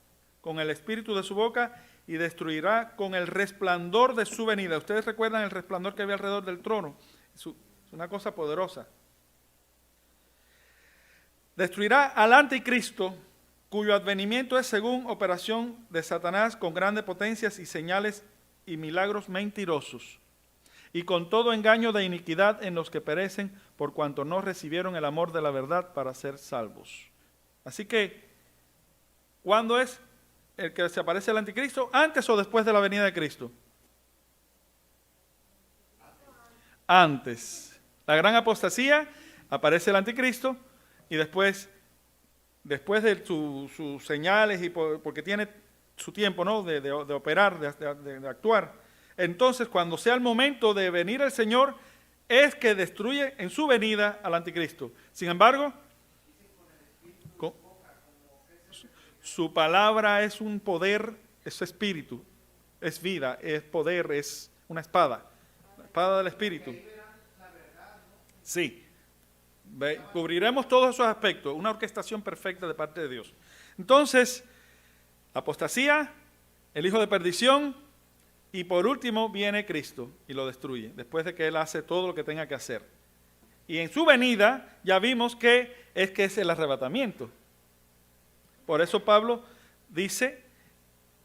con el espíritu de su boca y destruirá con el resplandor de su venida. Ustedes recuerdan el resplandor que había alrededor del trono. Es una cosa poderosa. Destruirá al anticristo, cuyo advenimiento es según operación de Satanás con grandes potencias y señales y milagros mentirosos, y con todo engaño de iniquidad en los que perecen, por cuanto no recibieron el amor de la verdad para ser salvos. Así que, ¿cuándo es el que se aparece el anticristo? ¿Antes o después de la venida de Cristo? Antes. La gran apostasía, aparece el anticristo, y después de sus señales, y porque tiene su tiempo, ¿no?, de operar, de actuar. Entonces, cuando sea el momento de venir el Señor, es que destruye en su venida al anticristo. Sin embargo, su palabra es un poder, es espíritu, es vida, es poder, es una espada, la espada del espíritu. Sí. Cubriremos todos esos aspectos, una orquestación perfecta de parte de Dios. Entonces, apostasía, el hijo de perdición, y por último viene Cristo y lo destruye, después de que Él hace todo lo que tenga que hacer. Y en su venida ya vimos que es el arrebatamiento. Por eso Pablo dice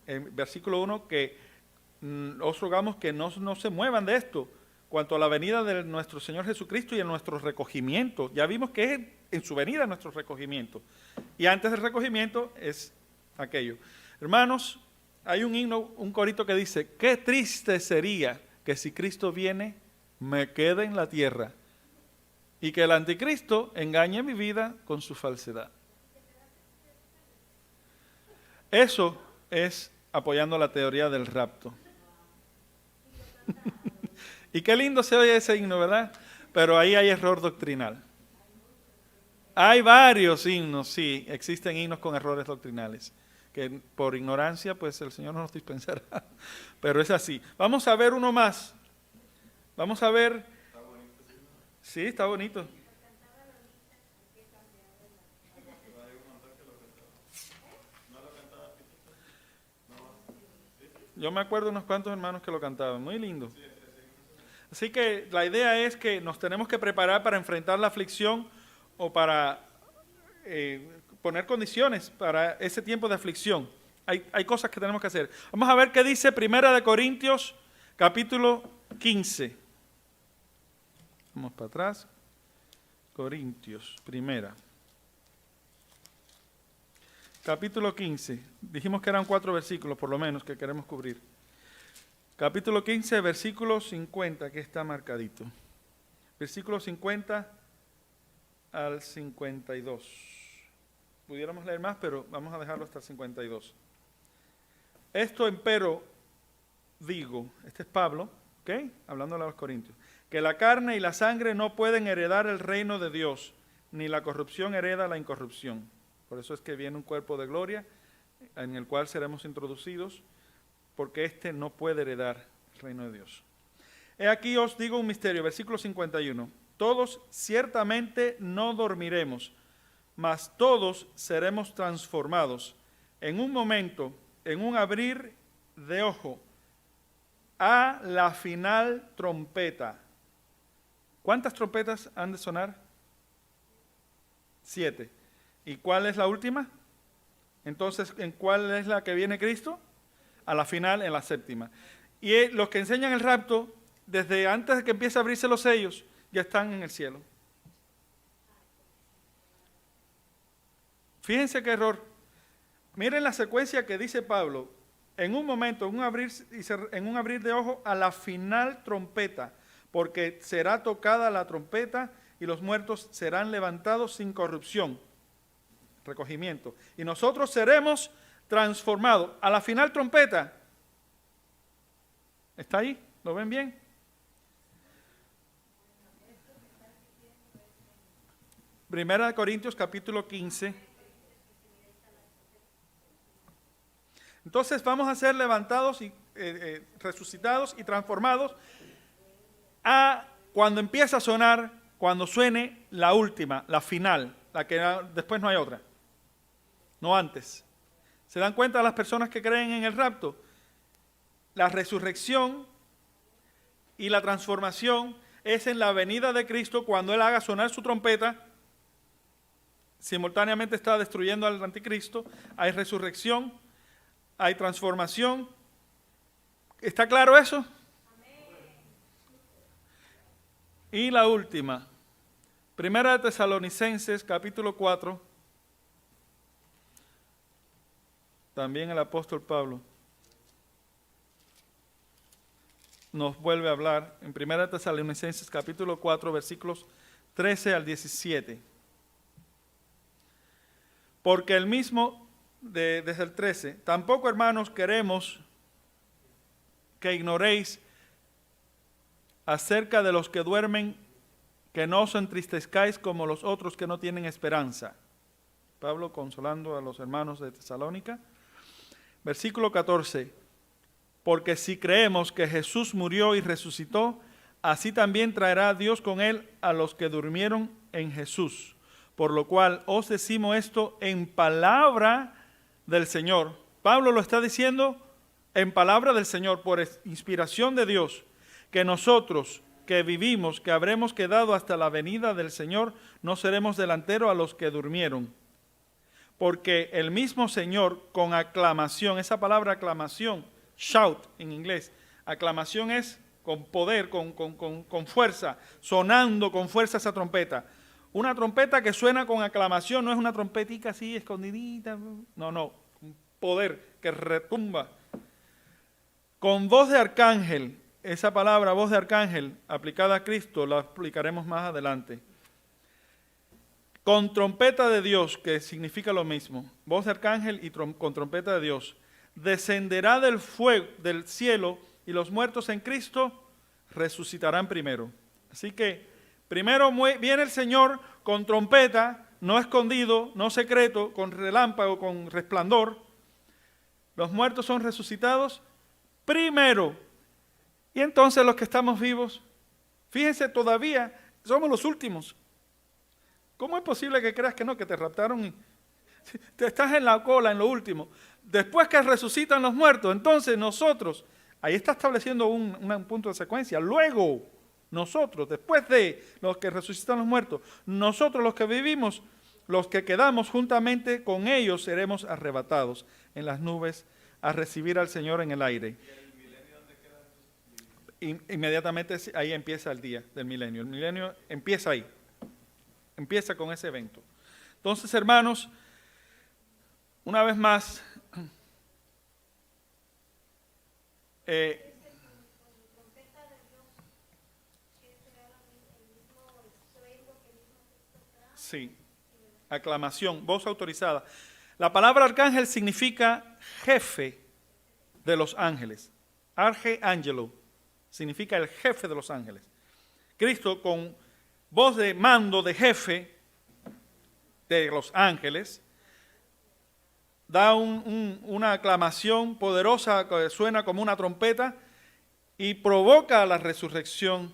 en versículo 1 que os rogamos que no se muevan de esto, cuanto a la venida de nuestro Señor Jesucristo y en nuestro recogimiento. Ya vimos que es en su venida nuestro recogimiento. Y antes del recogimiento es aquello. Hermanos, hay un himno, un corito que dice, qué triste sería que si Cristo viene, me quede en la tierra y que el anticristo engañe mi vida con su falsedad. Eso es apoyando la teoría del rapto. Y qué lindo se oye ese himno, ¿verdad? Pero ahí hay error doctrinal. Hay varios himnos, sí, existen himnos con errores doctrinales, que por ignorancia, pues el Señor no nos dispensará. Pero es así. Vamos a ver uno más. Vamos a ver. Sí, está bonito. Yo me acuerdo de unos cuantos hermanos que lo cantaban. Muy lindo. Así que la idea es que nos tenemos que preparar para enfrentar la aflicción o para poner condiciones para ese tiempo de aflicción. Hay cosas que tenemos que hacer. Vamos a ver qué dice Primera de Corintios, capítulo 15. Vamos para atrás. Corintios, primera. Capítulo 15. Dijimos que eran 4 versículos, por lo menos, que queremos cubrir. Capítulo 15, versículo 50, que está marcadito. Versículo 50 al 52. Pudiéramos leer más, pero vamos a dejarlo hasta el 52. Esto empero digo, este es Pablo, ¿ok? Hablándole a los Corintios, que la carne y la sangre no pueden heredar el reino de Dios, ni la corrupción hereda la incorrupción. Por eso es que viene un cuerpo de gloria en el cual seremos introducidos, porque éste no puede heredar el reino de Dios. He aquí os digo un misterio, versículo 51. Todos ciertamente no dormiremos, mas todos seremos transformados en un momento, en un abrir de ojo, a la final trompeta. ¿Cuántas trompetas han de sonar? 7. ¿Y cuál es la última? Entonces, ¿en cuál es la que viene Cristo? A la final, en la séptima. Y los que enseñan el rapto, desde antes de que empiece a abrirse los sellos, ya están en el cielo. Fíjense qué error. Miren la secuencia que dice Pablo. En un momento, en un abrir de ojo, a la final trompeta, porque será tocada la trompeta y los muertos serán levantados sin corrupción. recogimiento. Y nosotros seremos transformados. A la final trompeta, ¿está ahí? ¿Lo ven bien? Primera de Corintios capítulo 15. Entonces vamos a ser levantados y resucitados y transformados a cuando empieza a sonar, cuando suene la última, la final, la que después no hay otra, no antes. ¿Se dan cuenta las personas que creen en el rapto? La resurrección y la transformación es en la venida de Cristo cuando Él haga sonar su trompeta. Simultáneamente está destruyendo al anticristo. Hay resurrección, hay transformación. ¿Está claro eso? Amén. Y la última, Primera de Tesalonicenses, capítulo 4. También el apóstol Pablo nos vuelve a hablar en Primera de Tesalonicenses, capítulo 4, versículos 13 al 17. Porque el mismo, desde el 13, tampoco, hermanos, queremos que ignoréis acerca de los que duermen, que no os entristezcáis como los otros que no tienen esperanza. Pablo consolando a los hermanos de Tesalónica. Versículo 14. Porque si creemos que Jesús murió y resucitó, así también traerá Dios con él a los que durmieron en Jesús. Por lo cual os decimos esto en palabra del Señor. Pablo lo está diciendo en palabra del Señor, por inspiración de Dios, que nosotros que vivimos, que habremos quedado hasta la venida del Señor, no seremos delanteros a los que durmieron. Porque el mismo Señor con aclamación, esa palabra aclamación, shout en inglés, aclamación es con poder, con fuerza, sonando con fuerza esa trompeta. Una trompeta que suena con aclamación no es una trompetica así escondidita, no, con poder que retumba. Con voz de arcángel, esa palabra voz de arcángel aplicada a Cristo la explicaremos más adelante. Con trompeta de Dios, que significa lo mismo, voz de arcángel y con trompeta de Dios, descenderá del fuego del cielo y los muertos en Cristo resucitarán primero. Así que primero viene el Señor con trompeta, no escondido, no secreto, con relámpago, con resplandor. Los muertos son resucitados primero. Y entonces los que estamos vivos, fíjense, todavía somos los últimos. ¿Cómo es posible que creas que no, que te raptaron y te estás en la cola, en lo último? Después que resucitan los muertos, entonces nosotros, ahí está estableciendo un punto de secuencia. Luego, nosotros, después de los que resucitan los muertos, nosotros los que vivimos, los que quedamos juntamente con ellos, seremos arrebatados en las nubes a recibir al Señor en el aire. Inmediatamente ahí empieza el día del milenio. El milenio empieza ahí. Empieza con ese evento. Entonces, hermanos, una vez más, sí, aclamación, voz autorizada. La palabra arcángel significa jefe de los ángeles. Arcángelo significa el jefe de los ángeles. Cristo con voz de mando de jefe de los ángeles da una aclamación poderosa que suena como una trompeta y provoca la resurrección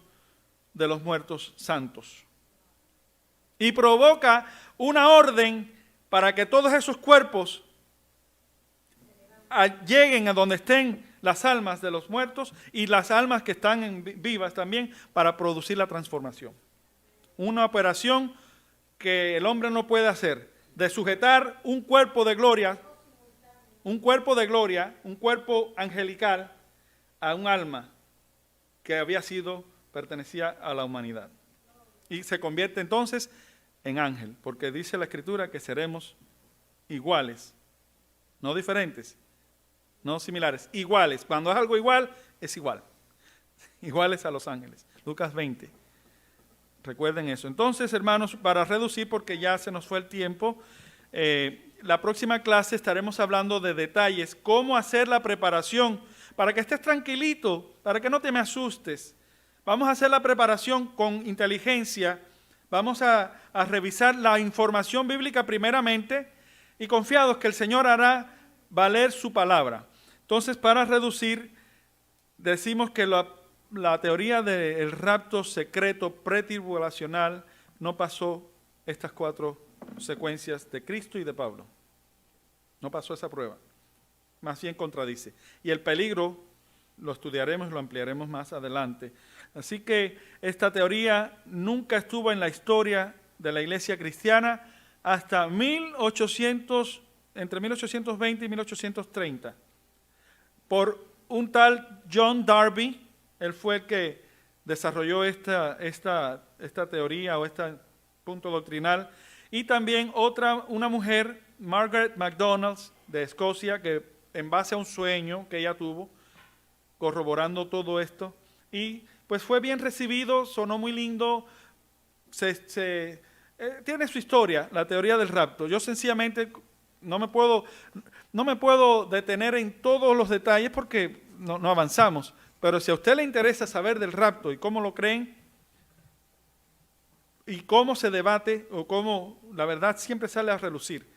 de los muertos santos. Y provoca una orden para que todos esos cuerpos lleguen a donde estén las almas de los muertos y las almas que están vivas también para producir la transformación. Una operación que el hombre no puede hacer, de sujetar un cuerpo de gloria, un cuerpo angelical a un alma que pertenecía a la humanidad. Y se convierte entonces en ángel, porque dice la Escritura que seremos iguales, no diferentes, no similares, iguales. Cuando es algo igual, es igual. Iguales a los ángeles. Lucas 20. Recuerden eso. Entonces, hermanos, para reducir, porque ya se nos fue el tiempo, La próxima clase estaremos hablando de detalles, cómo hacer la preparación para que estés tranquilito, para que no te me asustes. Vamos a hacer la preparación con inteligencia, vamos a revisar la información bíblica primeramente y confiados que el Señor hará valer su palabra. Entonces, para reducir, decimos que la teoría del rapto secreto pretribulacional no pasó estas 4 secuencias de Cristo y de Pablo. No pasó esa prueba. Más bien contradice. Y el peligro lo estudiaremos y lo ampliaremos más adelante. Así que esta teoría nunca estuvo en la historia de la iglesia cristiana hasta entre 1820 y 1830. Por un tal John Darby, él fue el que desarrolló esta teoría o este punto doctrinal. Y también una mujer, Margaret MacDonald, de Escocia, que en base a un sueño que ella tuvo, corroborando todo esto, y pues fue bien recibido, sonó muy lindo, tiene su historia, la teoría del rapto. Yo sencillamente no me puedo detener en todos los detalles porque no avanzamos, pero si a usted le interesa saber del rapto y cómo lo creen, y cómo se debate, o cómo la verdad siempre sale a relucir.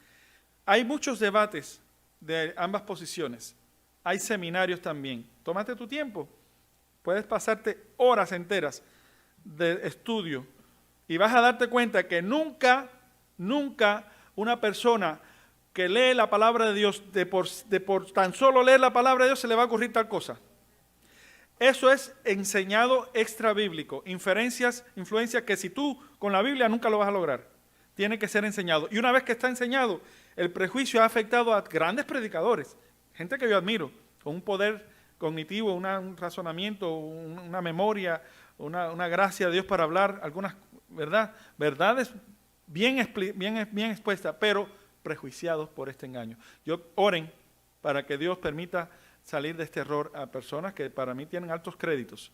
Hay muchos debates de ambas posiciones. Hay seminarios también. Tómate tu tiempo. Puedes pasarte horas enteras de estudio y vas a darte cuenta que nunca una persona que lee la palabra de Dios, por tan solo leer la palabra de Dios, se le va a ocurrir tal cosa. Eso es enseñado extra bíblico, influencias que si tú con la Biblia nunca lo vas a lograr. Tiene que ser enseñado. Y una vez que está enseñado, el prejuicio ha afectado a grandes predicadores, gente que yo admiro, con un poder cognitivo, un razonamiento, una memoria, una gracia de Dios para hablar algunas verdades bien expuestas, pero prejuiciados por este engaño. Oren para que Dios permita salir de este error a personas que para mí tienen altos créditos,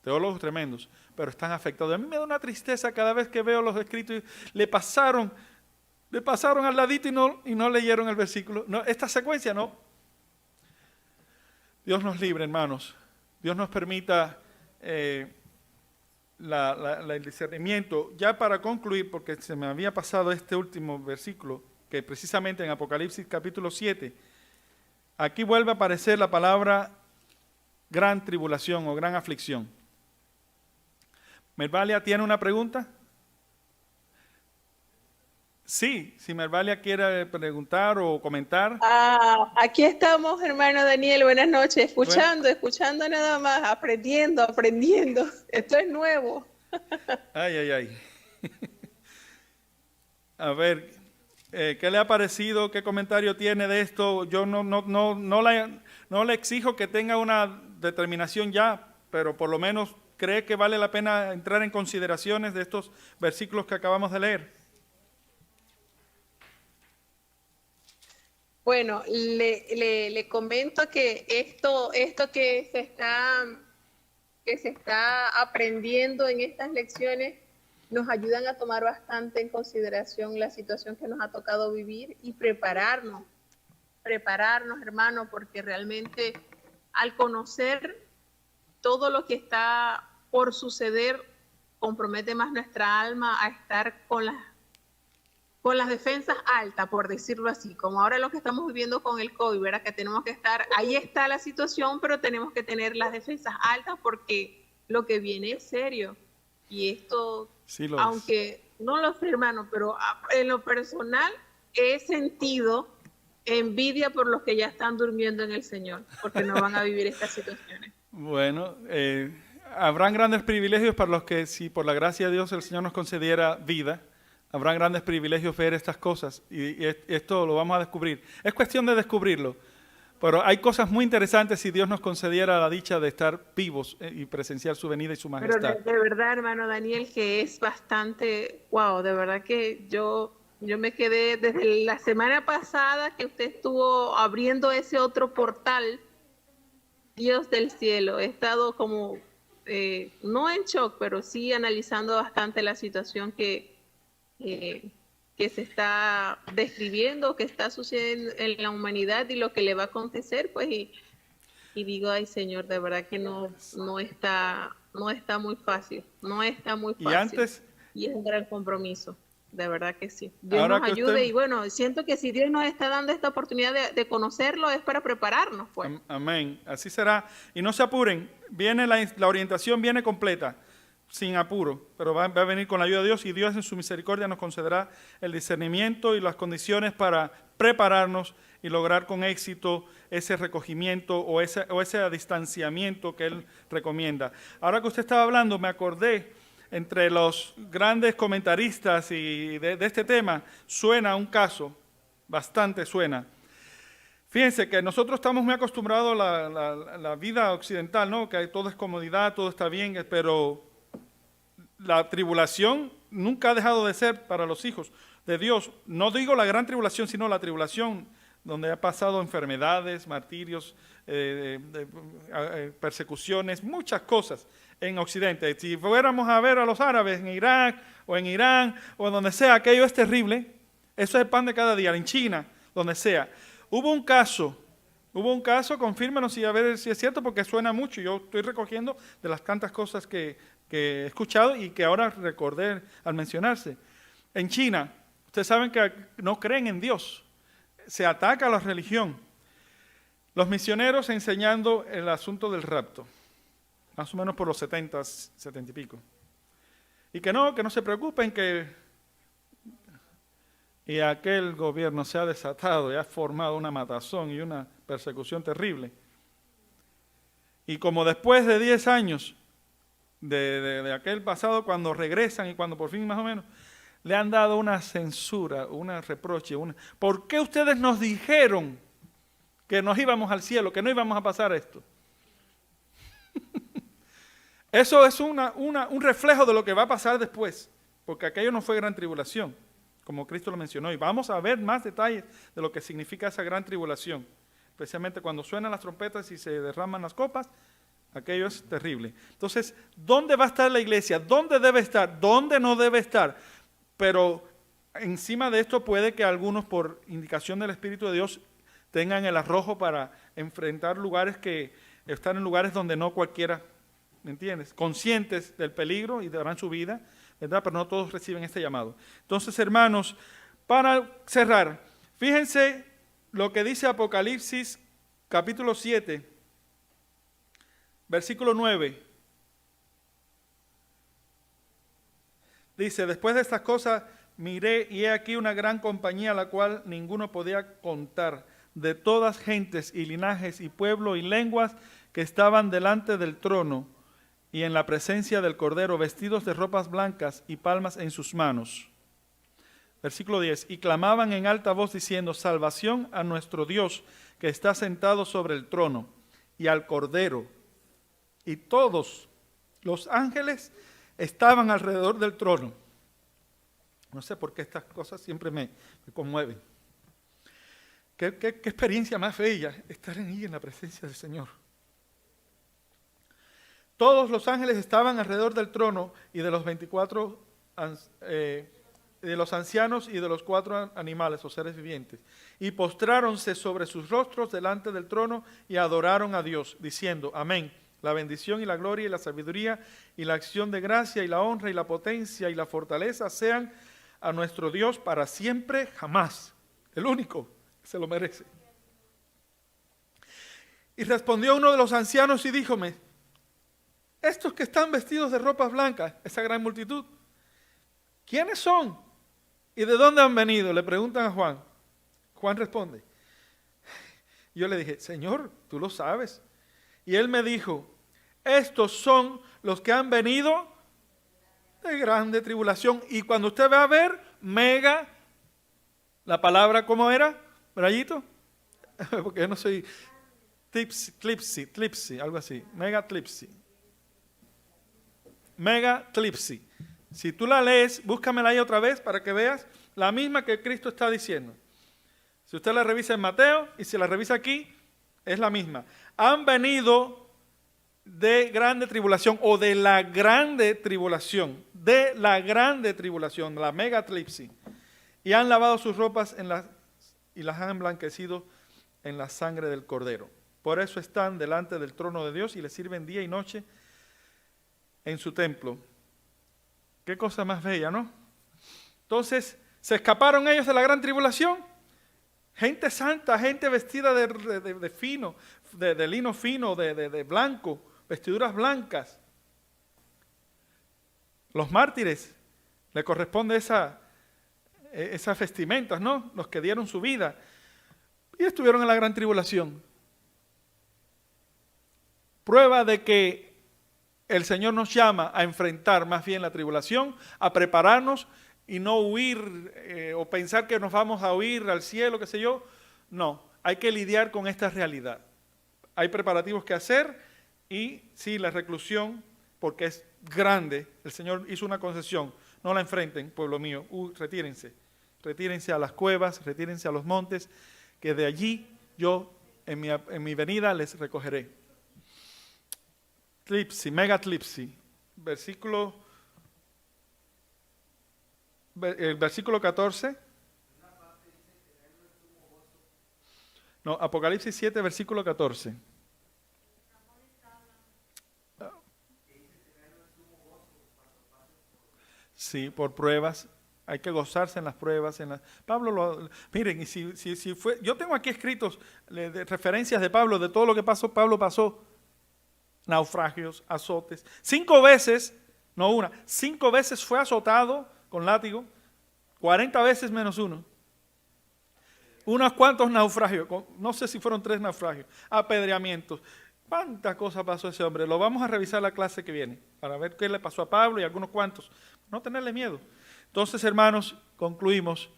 teólogos tremendos, pero están afectados. A mí me da una tristeza cada vez que veo los escritos y le pasaron al ladito y no leyeron el versículo. No, esta secuencia no. Dios nos libre, hermanos. Dios nos permita el discernimiento. Ya para concluir, porque se me había pasado este último versículo, que precisamente en Apocalipsis capítulo 7, aquí vuelve a aparecer la palabra gran tribulación o gran aflicción. ¿Mervalia tiene una pregunta? Sí, si Mervalia quiere preguntar o comentar. Aquí estamos, hermano Daniel, buenas noches, escuchando nada más, aprendiendo. Esto es nuevo. Ay. A ver, ¿qué le ha parecido? ¿Qué comentario tiene de esto? Yo no le exijo que tenga una determinación ya, pero por lo menos cree que vale la pena entrar en consideraciones de estos versículos que acabamos de leer. Bueno, le comento que esto que se está aprendiendo en estas lecciones nos ayudan a tomar bastante en consideración la situación que nos ha tocado vivir y prepararnos, hermano, porque realmente al conocer todo lo que está por suceder, compromete más nuestra alma a estar con las defensas altas, por decirlo así, como ahora lo que estamos viviendo con el COVID, ¿verdad? Que tenemos que estar, ahí está la situación, pero tenemos que tener las defensas altas porque lo que viene es serio. Y esto, sí aunque no lo sé, hermano, pero en lo personal he sentido envidia por los que ya están durmiendo en el Señor, porque no van a vivir estas situaciones. Bueno, habrán grandes privilegios para los que, si por la gracia de Dios el Señor nos concediera vida, habrán grandes privilegios ver estas cosas y esto lo vamos a descubrir. Es cuestión de descubrirlo, pero hay cosas muy interesantes si Dios nos concediera la dicha de estar vivos y presenciar su venida y su majestad. Pero de verdad, hermano Daniel, que es bastante, wow, de verdad que yo me quedé desde la semana pasada que usted estuvo abriendo ese otro portal, Dios del cielo. He estado como, no en shock, pero sí analizando bastante la situación que que se está describiendo, que está sucediendo en la humanidad y lo que le va a acontecer, pues, y digo, ay Señor, de verdad que no está muy fácil, no está muy Y fácil. antes, Y es un gran compromiso, de verdad que sí. Dios ahora nos que ayude usted- y bueno, siento que si Dios nos está dando esta oportunidad de conocerlo es para prepararnos, pues. Amén, así será. Y no se apuren, viene la orientación viene completa, sin apuro, pero va a venir con la ayuda de Dios, y Dios en su misericordia nos concederá el discernimiento y las condiciones para prepararnos y lograr con éxito ese recogimiento o ese distanciamiento que Él recomienda. Ahora que usted estaba hablando, me acordé, entre los grandes comentaristas y de este tema, suena un caso, bastante suena. Fíjense que nosotros estamos muy acostumbrados a la vida occidental, ¿no? Que todo es comodidad, todo está bien, pero la tribulación nunca ha dejado de ser para los hijos de Dios. No digo la gran tribulación, sino la tribulación donde ha pasado enfermedades, martirios, persecuciones, muchas cosas en Occidente. Si fuéramos a ver a los árabes en Irak o en Irán o donde sea, aquello es terrible. Eso es el pan de cada día, en China, donde sea. Hubo un caso, confírmenos y a ver si es cierto, porque suena mucho. Yo estoy recogiendo de las tantas cosas que he escuchado y que ahora recordé al mencionarse. En China, ustedes saben que no creen en Dios, se ataca a la religión. Los misioneros enseñando el asunto del rapto, más o menos por los 70 y pico. Y que no se preocupen, y aquel gobierno se ha desatado y ha formado una matazón y una persecución terrible. Y como después de 10 años de aquel pasado, cuando regresan y cuando por fin más o menos, le han dado una censura, una reproche. ¿Por qué ustedes nos dijeron que nos íbamos al cielo, que no íbamos a pasar esto? Eso es un reflejo de lo que va a pasar después, porque aquello no fue gran tribulación, como Cristo lo mencionó. Y vamos a ver más detalles de lo que significa esa gran tribulación, especialmente cuando suenan las trompetas y se derraman las copas. Aquello es terrible. Entonces, ¿dónde va a estar la iglesia? ¿Dónde debe estar? ¿Dónde no debe estar? Pero encima de esto puede que algunos, por indicación del Espíritu de Dios, tengan el arrojo para enfrentar lugares que están en lugares donde no cualquiera, ¿me entiendes? Conscientes del peligro y darán su vida, ¿verdad? Pero no todos reciben este llamado. Entonces, hermanos, para cerrar, fíjense lo que dice Apocalipsis capítulo 7, versículo 9. Dice, después de estas cosas miré y he aquí una gran compañía, la cual ninguno podía contar, de todas gentes y linajes y pueblo y lenguas, que estaban delante del trono y en la presencia del Cordero, vestidos de ropas blancas y palmas en sus manos. Versículo 10, y clamaban en alta voz diciendo, salvación a nuestro Dios, que está sentado sobre el trono, y al Cordero. Y todos los ángeles estaban alrededor del trono. No sé por qué estas cosas siempre me conmueven. ¿Qué experiencia más bella estar ahí en la presencia del Señor? Todos los ángeles estaban alrededor del trono y de los 24 de los ancianos y de los 4 animales o seres vivientes, y postráronse sobre sus rostros delante del trono y adoraron a Dios, diciendo, amén. La bendición y la gloria y la sabiduría y la acción de gracia y la honra y la potencia y la fortaleza sean a nuestro Dios para siempre, jamás. El único que se lo merece. Y respondió uno de los ancianos y díjome, estos que están vestidos de ropas blancas, esa gran multitud, ¿quiénes son? ¿Y de dónde han venido? Le preguntan a Juan. Juan responde. Yo le dije, Señor, tú lo sabes. Y él me dijo, estos son los que han venido de grande tribulación. Y cuando usted va a ver, mega, la palabra, ¿cómo era? ¿Brayito? Porque yo no soy tlipsi, algo así. Mega tlipsi. Mega tlipsi. Si tú la lees, búscamela ahí otra vez para que veas la misma que Cristo está diciendo. Si usted la revisa en Mateo y si la revisa aquí, es la misma. Han venido de grande tribulación o de la grande tribulación, la mega tlipsi. y han lavado sus ropas y las han emblanquecido en la sangre del Cordero. Por eso están delante del trono de Dios y le sirven día y noche en su templo. Qué cosa más bella, ¿no? Entonces, ¿se escaparon ellos de la gran tribulación? Gente santa, gente vestida de fino, de lino fino, de blanco, vestiduras blancas. Los mártires, le corresponde esas vestimentas, ¿no? Los que dieron su vida y estuvieron en la gran tribulación. Prueba de que el Señor nos llama a enfrentar más bien la tribulación, a prepararnos y no huir o pensar que nos vamos a huir al cielo, qué sé yo. No, hay que lidiar con esta realidad. Hay preparativos que hacer y sí, la reclusión, porque es grande, el Señor hizo una concesión. No la enfrenten, pueblo mío, retírense. Retírense a las cuevas, retírense a los montes, que de allí yo en mi venida les recogeré. Tlipsi, megatlipsi, el versículo 14. No, Apocalipsis 7, versículo 14. Sí, por pruebas. Hay que gozarse en las pruebas. Pablo, miren, y si fue, yo tengo aquí escritos de referencias de Pablo, de todo lo que pasó. Pablo pasó naufragios, azotes. 5 veces, no una, 5 veces fue azotado con látigo, 40 veces menos uno. Unos cuantos naufragios, no sé si fueron 3 naufragios, apedreamientos. ¿Cuánta cosa pasó ese hombre? Lo vamos a revisar la clase que viene, para ver qué le pasó a Pablo y a algunos cuantos. No tenerle miedo. Entonces, hermanos, concluimos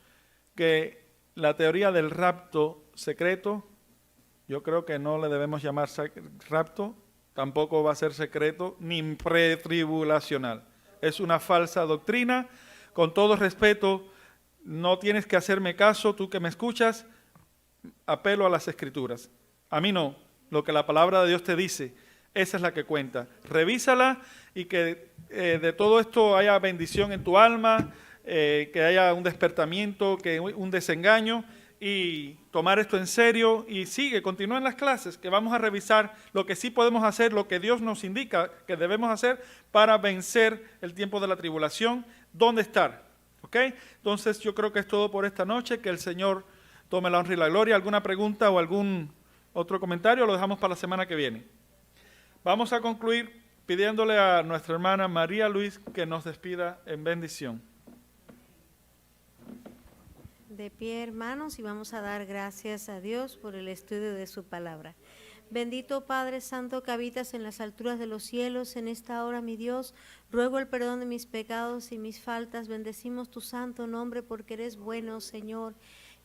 que la teoría del rapto secreto, yo creo que no le debemos llamar rapto, tampoco va a ser secreto, ni pretribulacional. Es una falsa doctrina. Con todo respeto, no tienes que hacerme caso, tú que me escuchas, apelo a las Escrituras. A mí no, lo que la palabra de Dios te dice, esa es la que cuenta. Revísala y que de todo esto haya bendición en tu alma, que haya un despertamiento, que un desengaño, y tomar esto en serio y continúa en las clases, que vamos a revisar lo que sí podemos hacer, lo que Dios nos indica que debemos hacer para vencer el tiempo de la tribulación, dónde estar, ¿ok? Entonces yo creo que es todo por esta noche, que el Señor tome la honra y la gloria. ¿Alguna pregunta o algún otro comentario? Lo dejamos para la semana que viene. Vamos a concluir pidiéndole a nuestra hermana María Luis que nos despida en bendición. De pie, hermanos, y vamos a dar gracias a Dios por el estudio de su palabra. Bendito Padre Santo que habitas en las alturas de los cielos, en esta hora, mi Dios, ruego el perdón de mis pecados y mis faltas. Bendecimos tu santo nombre porque eres bueno, Señor.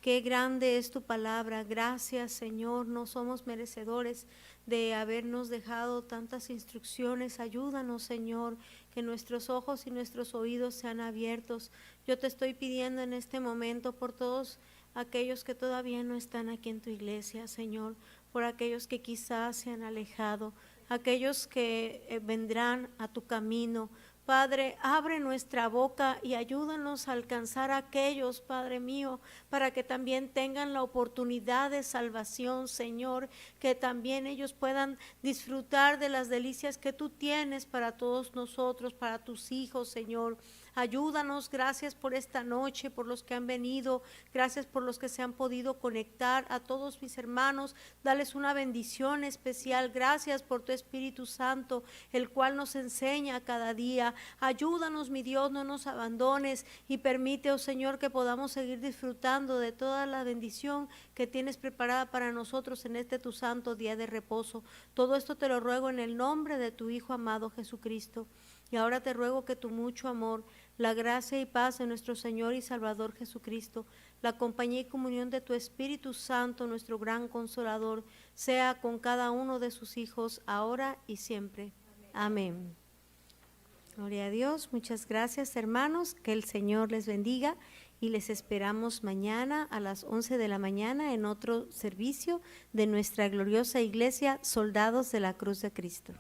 Qué grande es tu palabra. Gracias, Señor. No somos merecedores de habernos dejado tantas instrucciones. Ayúdanos, Señor, que nuestros ojos y nuestros oídos sean abiertos. Yo te estoy pidiendo en este momento por todos aquellos que todavía no están aquí en tu iglesia, Señor, por aquellos que quizás se han alejado, aquellos que vendrán a tu camino. Padre, abre nuestra boca y ayúdanos a alcanzar a aquellos, Padre mío, para que también tengan la oportunidad de salvación, Señor, que también ellos puedan disfrutar de las delicias que tú tienes para todos nosotros, para tus hijos, Señor. Ayúdanos, gracias por esta noche, por los que han venido, gracias por los que se han podido conectar, a todos mis hermanos, dales una bendición especial, gracias por tu Espíritu Santo, el cual nos enseña cada día. Ayúdanos, mi Dios, no nos abandones y permite, oh Señor, que podamos seguir disfrutando de toda la bendición que tienes preparada para nosotros en este tu santo día de reposo. Todo esto te lo ruego en el nombre de tu Hijo amado Jesucristo. Y ahora te ruego que tu mucho amor, la gracia y paz de nuestro Señor y Salvador Jesucristo, la compañía y comunión de tu Espíritu Santo, nuestro gran Consolador, sea con cada uno de sus hijos, ahora y siempre. Amén. Gloria a Dios. Muchas gracias, hermanos. Que el Señor les bendiga y les esperamos mañana a las 11 de la mañana en otro servicio de nuestra gloriosa iglesia, Soldados de la Cruz de Cristo.